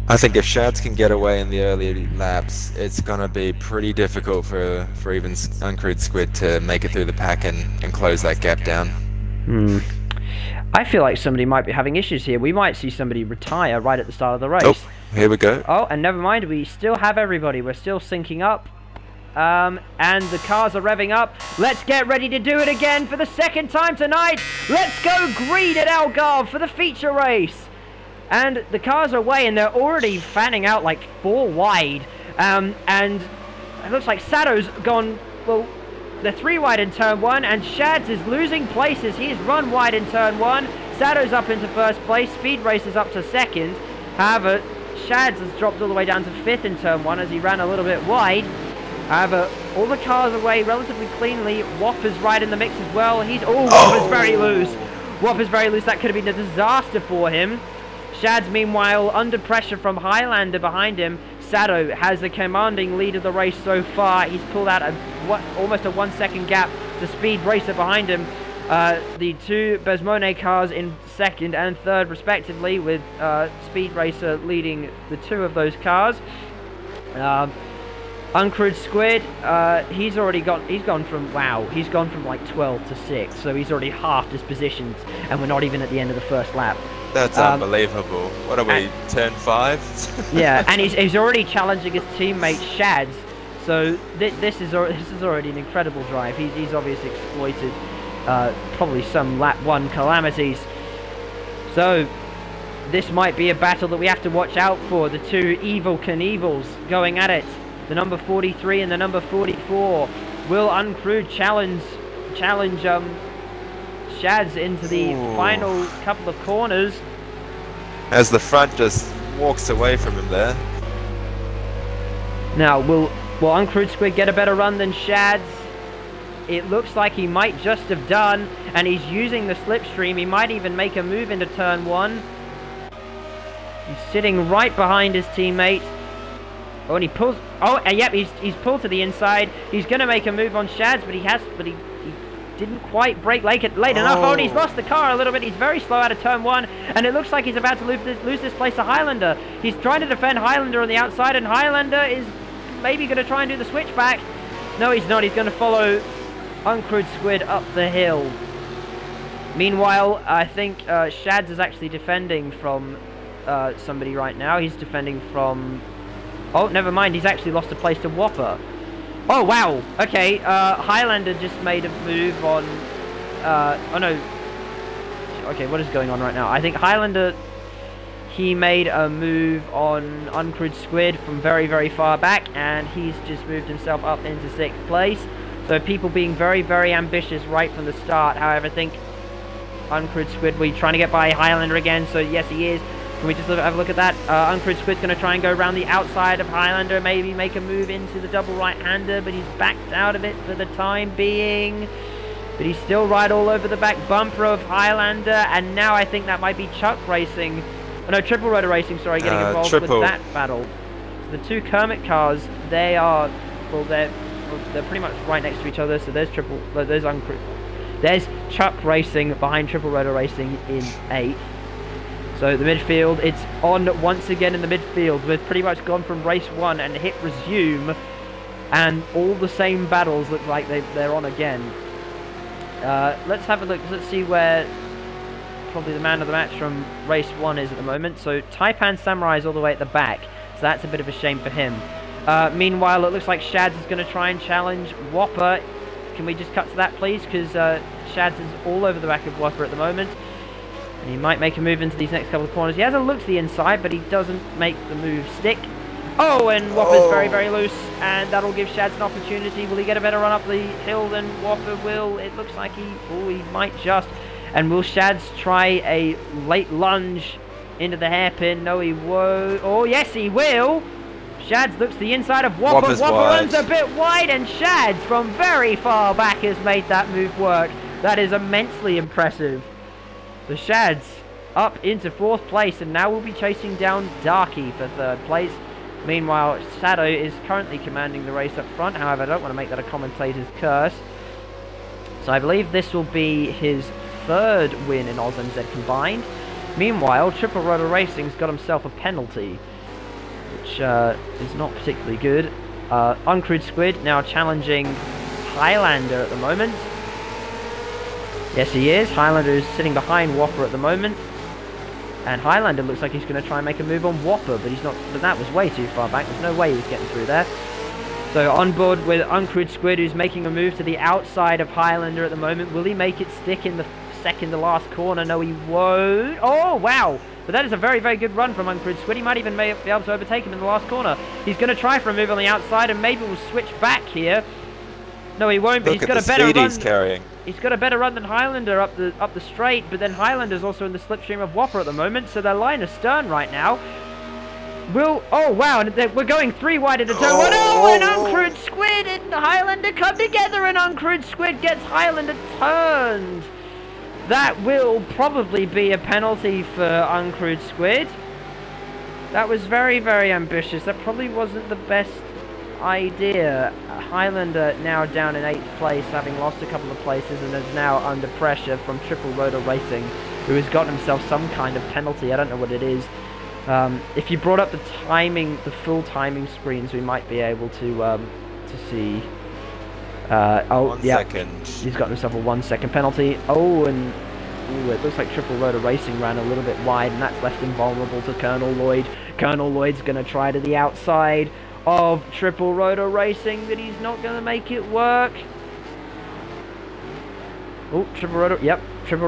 I think if Shads can get away in the early laps, it's going to be pretty difficult for even Uncrewed Squid to make it through the pack and close that gap down. I feel like somebody might be having issues here. We might see somebody retire right at the start of the race. Oh, here we go. Oh, and never mind, we still have everybody. We're still syncing up. And the cars are revving up. Let's get ready to do it again for the second time tonight. Let's go green at Algarve for the feature race. And the cars are away, and they're already fanning out like 4 wide. And it looks like Sato's gone, well, they're 3 wide in turn 1, and Shads is losing places. He's run wide in turn 1. Sato's up into first place. Speed Race is up to second. However, Shads has dropped all the way down to 5th in turn 1 as he ran a little bit wide. However, all the cars away relatively cleanly. Whopper's right in the mix as well. Whopper's very loose. Whopper's very loose. That could have been a disaster for him. Shads, meanwhile, under pressure from Highlander behind him. Sato has the commanding lead of the race so far. He's pulled out almost a 1-second gap to Speed Racer behind him. The 2 Besmone cars in 2nd and 3rd respectively, with Speed Racer leading the 2 of those cars. Uncrewed Squid, he's gone from like 12th to 6th, so he's already halved his positions, and we're not even at the end of the first lap. That's unbelievable. What are we, turn 5? Yeah, and he's already challenging his teammate Shads. So this is already an incredible drive. He's obviously exploited probably some lap 1 calamities. So this might be a battle that we have to watch out for. The 2 evil Knievils going at it. The number 43 and the number 44. Will Uncrewed challenge Shads into the final couple of corners? As the front just walks away from him there. Now, will Uncrewed Squid get a better run than Shads? It looks like he might just have done, and he's using the slipstream. He might even make a move into turn 1. He's sitting right behind his teammate. Oh, and he pulls. Oh, yep, he's pulled to the inside. He's going to make a move on Shads, but he didn't quite brake late enough. Oh, and he's lost the car a little bit. He's very slow out of turn 1, and it looks like he's about to lose this place to Highlander. He's trying to defend Highlander on the outside, and Highlander is maybe going to try and do the switchback. No, he's not. He's going to follow Uncrewed Squid up the hill. Meanwhile, I think Shads is actually defending from somebody right now. He's defending from... Oh, never mind. He's actually lost a place to Whopper. Oh, wow. Okay, Highlander just made a move on... oh, no. Okay, what is going on right now? I think Highlander... He made a move on Uncrewed Squid from very, very far back, and he's just moved himself up into 6th place. So people being very, very ambitious right from the start. However, I think Uncrewed Squid. We're trying to get by Highlander again, so yes, he is. Can we just have a look at that? Uncrewed Squid's going to try and go around the outside of Highlander, maybe make a move into the double right-hander, but he's backed out of it for the time being. But he's still right all over the back bumper of Highlander, and now I think that might be Chuck Racing. Oh, no, Triple Rotor Racing, sorry, getting involved with that battle. So the two Kermit cars, they are, well, they're pretty much right next to each other, so there's there's Chuck Racing behind Triple Rotor Racing in 8th. So the midfield, it's on once again in the midfield. We've pretty much gone from race 1 and hit resume, and all the same battles look like they're on again. Let's have a look. Let's see where probably the man of the match from race 1 is at the moment. So Taipan Samurai is all the way at the back, so that's a bit of a shame for him. Meanwhile, it looks like Shads is going to try and challenge Whopper. Can we just cut to that, please? Because Shads is all over the back of Whopper at the moment. And he might make a move into these next couple of corners. He has a look to the inside, but he doesn't make the move stick. Oh, and Whopper's very, very loose, and that'll give Shads an opportunity. Will he get a better run up the hill than Whopper will? It looks like he might just. And will Shads try a late lunge into the hairpin? No, he won't. Oh, yes, he will. Shads looks to the inside of Whopper. Whopper runs a bit wide, and Shads from very far back has made that move work. That is immensely impressive. The Shads up into 4th place, and now we'll be chasing down Darky for 3rd place. Meanwhile, Shadow is currently commanding the race up front. However, I don't want to make that a commentator's curse. So I believe this will be his 3rd win in Aus-NZ Combined. Meanwhile, Triple Rotor Racing's got himself a penalty, which is not particularly good. Uncrewed Squid now challenging Highlander at the moment. Yes, he is. Highlander is sitting behind Whopper at the moment. And Highlander looks like he's going to try and make a move on Whopper, but he's not. But that was way too far back. There's no way he was getting through there. So on board with Uncrewed Squid, who's making a move to the outside of Highlander at the moment. Will he make it stick in the second to last corner? No, he won't. Oh, wow. But that is a very, very good run from Uncrewed Squid. He might even be able to overtake him in the last corner. He's going to try for a move on the outside, and maybe we'll switch back here. No, he won't, but he's got a better run. He's carrying. He's got a better run than Highlander up the straight, but then Highlander's also in the slipstream of Whopper at the moment, so they're line astern right now. Oh wow, and we're going 3 wide at a turn. Oh, and Uncrewed Squid and Highlander come together, and Uncrewed Squid gets Highlander turned. That will probably be a penalty for Uncrewed Squid. That was very, very ambitious. That probably wasn't the best idea. Highlander now down in 8th place, having lost a couple of places, and is now under pressure from Triple Rotor Racing, who has gotten himself some kind of penalty. I don't know what it is. If you brought up the timing, the full timing screens, we might be able to see. 1 second. He's got himself a 1 second penalty. Oh, and it looks like Triple Rotor Racing ran a little bit wide, and that's left him vulnerable to Colonel Lloyd. Colonel Lloyd's going to try to the outside of Triple Rotor Racing, but he's not going to make it work. Oh, Triple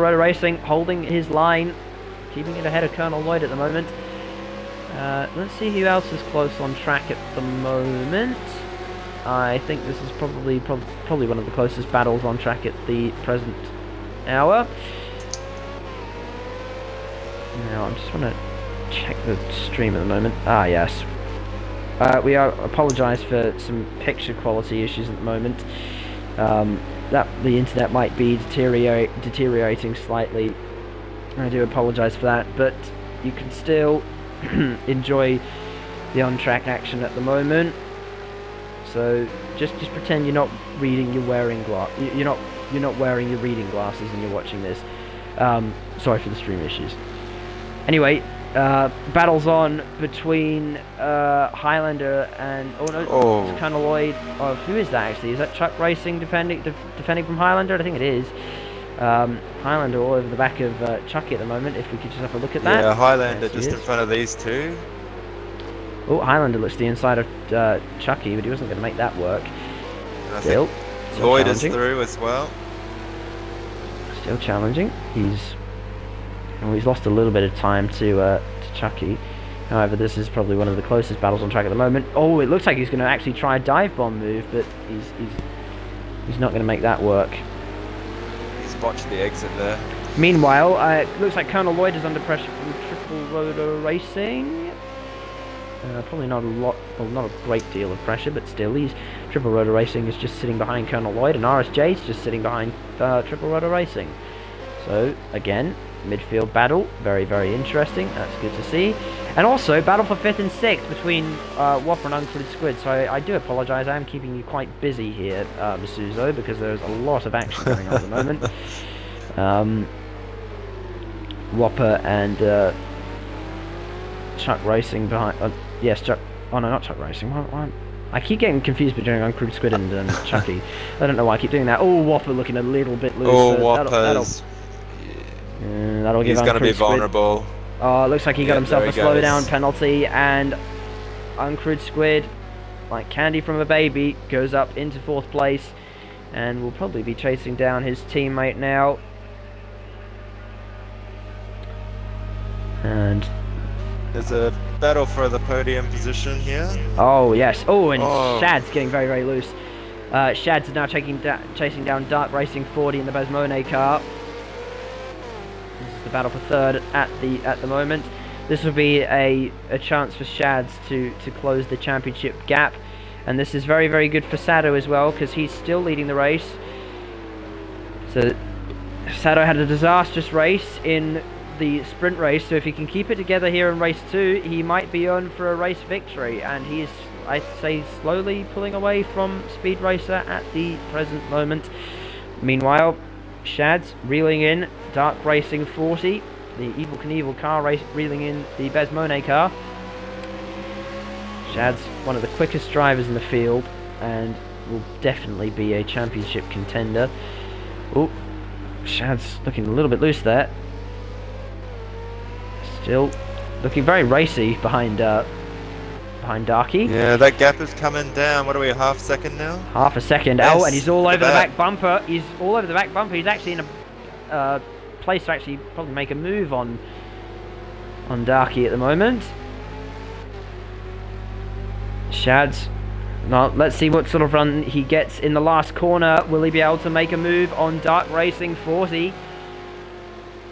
Rotor Racing holding his line, keeping it ahead of Colonel Lloyd at the moment. Let's see who else is close on track at the moment. I think this is probably one of the closest battles on track at the present hour. Now, I just want to check the stream at the moment. Ah, yes. We apologise for some picture quality issues at the moment. That the internet might be deteriorating slightly. I do apologise for that, but you can still enjoy the on-track action at the moment. So just pretend you're not reading. You're wearing you're not wearing your reading glasses and you're watching this. Sorry for the stream issues. Anyway. Battles on between Highlander and it's Colonel Lloyd. Oh, who is that actually? Is that Chuck Racing defending from Highlander? I think it is. Highlander all over the back of Chucky at the moment. If we could just have a look at that. Yeah, Highlander just in front of these two. Oh, Highlander looks to the inside of Chucky, but he wasn't going to make that work. Still Lloyd is through as well. Still challenging. He's lost a little bit of time to Chucky. However, this is probably one of the closest battles on track at the moment. Oh, it looks like he's going to actually try a dive bomb move, but he's not going to make that work. He's botched the exit there. Meanwhile, it looks like Colonel Lloyd is under pressure from Triple Rotor Racing. Probably not a lot, well, not a great deal of pressure, but still, Triple Rotor Racing is just sitting behind Colonel Lloyd, and RSJ is just sitting behind Triple Rotor Racing. So, again, midfield battle, very, very interesting. That's good to see. And also, battle for 5th and 6th between Whopper and Uncrewed Squid. So I do apologise, I am keeping you quite busy here, Masuzo, because there's a lot of action going on at the moment. Whopper and Chuck Racing behind. Yes, Chuck. Oh no, not Chuck Racing. Why? I keep getting confused between Uncrewed Squid and Chucky. I don't know why I keep doing that. Oh, Whopper looking a little bit loose. Oh, Whopper's. That'll give He's going to be vulnerable. Oh, it looks like he got himself a slowdown penalty, and Uncrewed Squid, like candy from a baby, goes up into 4th place, and will probably be chasing down his teammate now. And there's a battle for the podium position here. Oh yes. Oh, and Shad's getting very, very loose. Shad's now chasing down Dark Racing 40 in the Basmone car. This is the battle for 3rd at the moment. This will be a chance for Shads to close the championship gap, and this is very, very good for Sado as well, because he's still leading the race. So Sado had a disastrous race in the sprint race, so if he can keep it together here in race 2, he might be on for a race victory, and he is, I'd say, slowly pulling away from Speed Racer at the present moment. Meanwhile, Shad's reeling in Dark Racing 40, the Evil Knievel car race, reeling in the Basmone car. Shad's one of the quickest drivers in the field and will definitely be a championship contender. Oh, Shad's looking a little bit loose there. Still looking very racy behind Darky. Yeah, that gap is coming down. What are we, half second now? Half a second. Yes, oh, and he's all over the back bumper. He's all over the back bumper. He's actually in a place to actually probably make a move on Darky at the moment. Shad's. Now, let's see what sort of run he gets in the last corner. Will he be able to make a move on Dark Racing 40?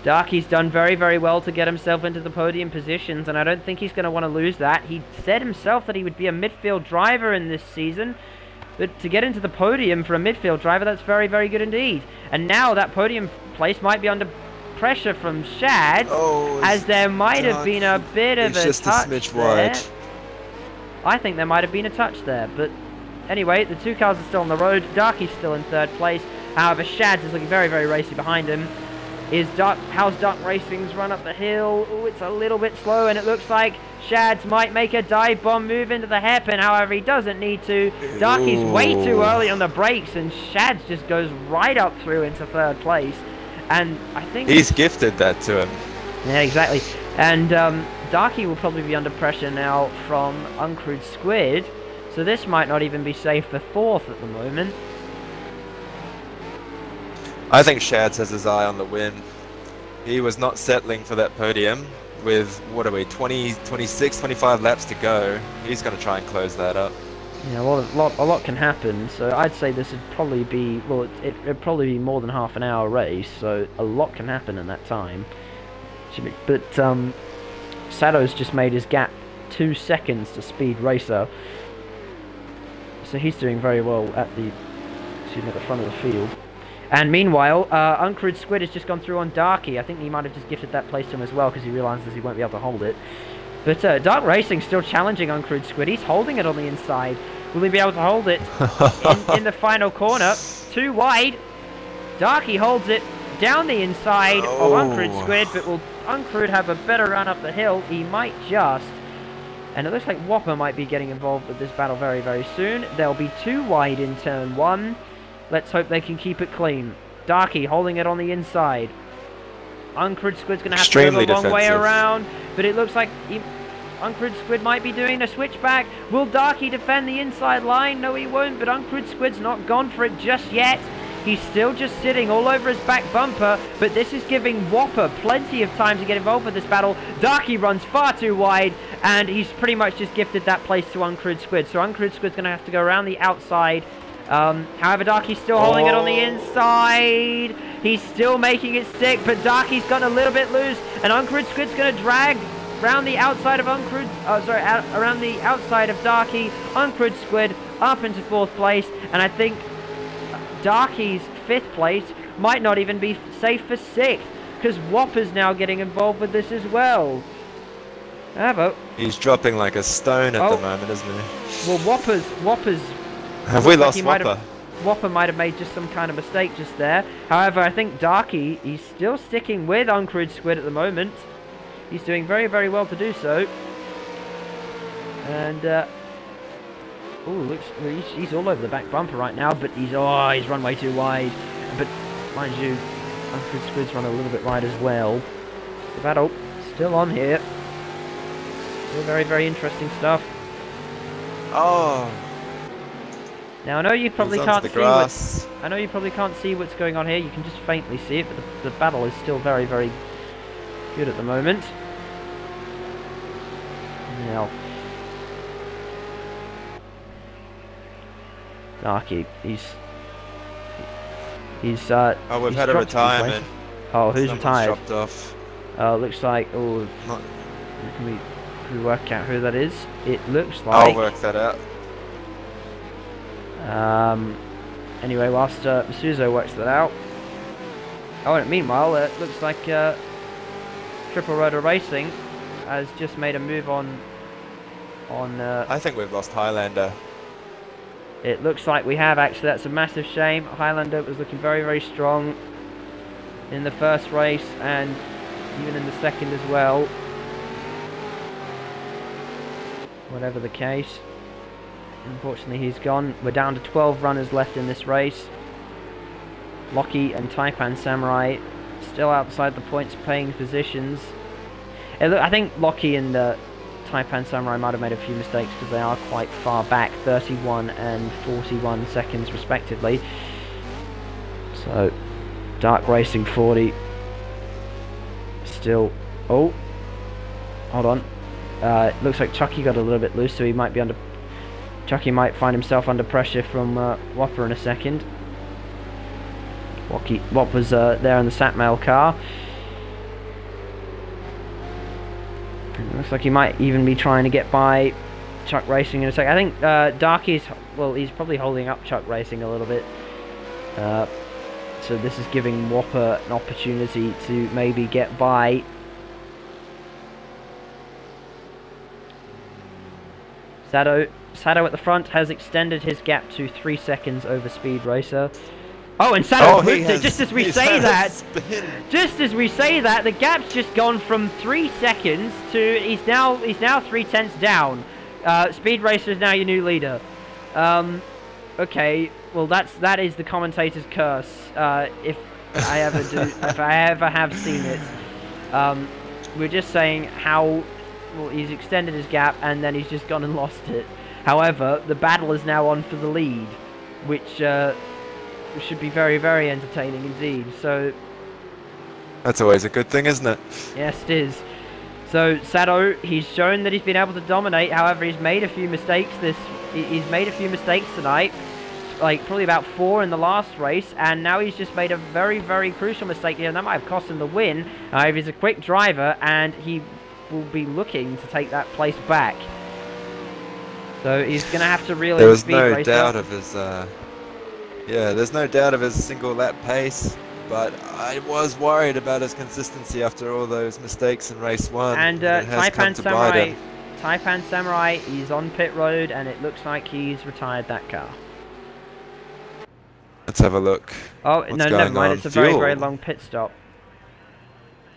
Darky's done very, very well to get himself into the podium positions, and I don't think he's going to want to lose that. He said himself that he would be a midfield driver in this season, but to get into the podium for a midfield driver, that's very, very good indeed. And now that podium place might be under pressure from Shad, as there might have been a bit of a touch just a smidge wide. I think there might have been a touch there, but anyway, the 2 cars are still on the road. Darky's still in 3rd place. However, Shad is looking very, very racy behind him. How's Dark Racing's run up the hill? Oh, it's a little bit slow, and it looks like Shads might make a dive bomb move into the hairpin. However, he doesn't need to. Darky's way too early on the brakes, and Shads just goes right up through into 3rd place. And I think he's gifted that to him. Yeah, exactly. And Darky will probably be under pressure now from Uncrewed Squid, so this might not even be safe for 4th at the moment. I think Shads has his eye on the win. He was not settling for that podium with, what are we, 26, 25 laps to go. He's going to try and close that up. Yeah, a lot can happen, so I'd say this would probably be, well, it'd probably be more than half an hour race, so a lot can happen in that time. But Sado's just made his gap 2 seconds to Speed Racer, so he's doing very well at the front of the field. And meanwhile, Uncrewed Squid has just gone through on Darky. I think he might have just gifted that place to him as well, because he realises he won't be able to hold it. But Dark Racing still challenging Uncrewed Squid. He's holding it on the inside. Will he be able to hold it in the final corner? Too wide. Darky holds it down the inside of Uncrewed Squid, but will Uncrewed have a better run up the hill? He might just. And it looks like Whopper might be getting involved with this battle very, very soon. They'll be too wide in turn 1. Let's hope they can keep it clean. Darky holding it on the inside. Uncrewed Squid's going to have to go a long way around, but it looks like Uncrewed Squid might be doing a switchback. Will Darky defend the inside line? No, he won't, but Uncrewed Squid's not gone for it just yet. He's still just sitting all over his back bumper, but this is giving Whopper plenty of time to get involved with this battle. Darky runs far too wide, and he's pretty much just gifted that place to Uncrewed Squid. So Uncrewed Squid's going to have to go around the outside However, Darky's still holding it on the inside. He's still making it stick, but Darky's gotten a little bit loose, and Uncrewed Squid's going to drag around the outside of around the outside of Darky. Uncrewed Squid up into 4th place, and I think Darky's 5th place might not even be safe for 6th, because Whopper's now getting involved with this as well. However, he's dropping like a stone at the moment, isn't he? Well, Whopper's have we lost Whopper? Whopper might have made just some kind of mistake just there. However, I think Darky, he's still sticking with Uncrewed Squid at the moment. He's doing very, very well to do so. And, he's all over the back bumper right now, but he's run way too wide. But, mind you, Uncrewed Squid's run a little bit wide as well. The battle still on here. Still very, very interesting stuff. Oh. Now I know you probably can't see what's going on here. You can just faintly see it, but the battle is still very, very good at the moment. Now, Darky, he's oh, we've had a retirement. Oh, who's retired? Dropped off. Looks like can we work out who that is? It looks like. I'll work that out. Anyway, whilst Masuzo works that out. Oh, and meanwhile, it looks like Triple Rotor Racing has just made a move on. I think we've lost Highlander. It looks like we have, actually. That's a massive shame. Highlander was looking very, very strong in the first race and even in the second as well. Whatever the case. Unfortunately, he's gone. We're down to 12 runners left in this race. Lockie and Taipan Samurai still outside the points paying positions. I think Lockie and Taipan Samurai might have made a few mistakes because they are quite far back, 31 and 41 seconds respectively. So, Dark Racing 40. Still, oh, hold on. It looks like Chucky got a little bit loose, so he might be under. Chucky might find himself under pressure from Whopper in a second. Whopper's there in the Satmail car. And it looks like he might even be trying to get by Chuck Racing in a second. I think Darky's, well, he's probably holding up Chuck Racing a little bit. So this is giving Whopper an opportunity to maybe get by. Sado at the front has extended his gap to 3 seconds over Speed Racer. Oh, and Sado moved it just as we say that. Just as we say that, the gap's just gone from 3 seconds to he's now 3/10 down. Speed Racer is now your new leader. Okay, well that is the commentator's curse. If I ever have seen it. We're just saying how well he's extended his gap and then he's just gone and lost it. However, the battle is now on for the lead, which should be very, very entertaining indeed. So that's always a good thing, isn't it? Yes, it is. So Sado, he's shown that he's been able to dominate. However, he's made a few mistakes. He's made a few mistakes tonight, like probably about 4 in the last race, and now he's just made a very, very crucial mistake here, and that might have cost him the win. He's a quick driver, and he will be looking to take that place back. So he's going to have to reel in Speed Racer. There was no doubt of his, there's no doubt of his single lap pace, but I was worried about his consistency after all those mistakes in race 1. And Taipan Samurai, he's on pit road, and it looks like he's retired that car. Let's have a look. Oh, no, never mind, it's a very, very long pit stop.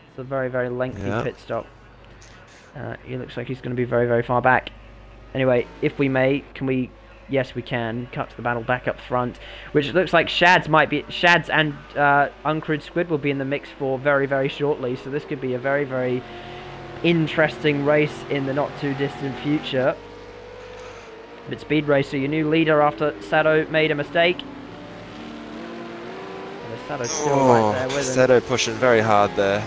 It's a very, very lengthy pit stop. He looks like he's going to be very, very far back. Anyway, if we may, can we? Yes, we can. Cut to the battle back up front, which looks like Shads and Uncrewed Squid will be in the mix for very, very shortly. So this could be a very, very interesting race in the not too distant future. But Speed Racer, your new leader after Sado made a mistake. Sado's still right there with him. Sado pushing very hard there.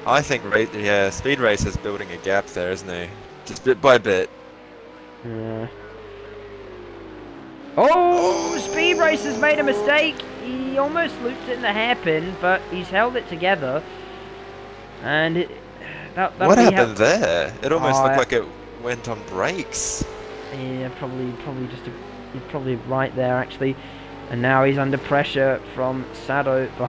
I think, Speed Racer's building a gap there, isn't he? Just bit by bit. Oh, Speed Racer's made a mistake. He almost looped it in the hairpin, but he's held it together. And what happened there? It almost looked like it went on brakes. Yeah, probably just you're probably right there actually. And now he's under pressure from Sado behind.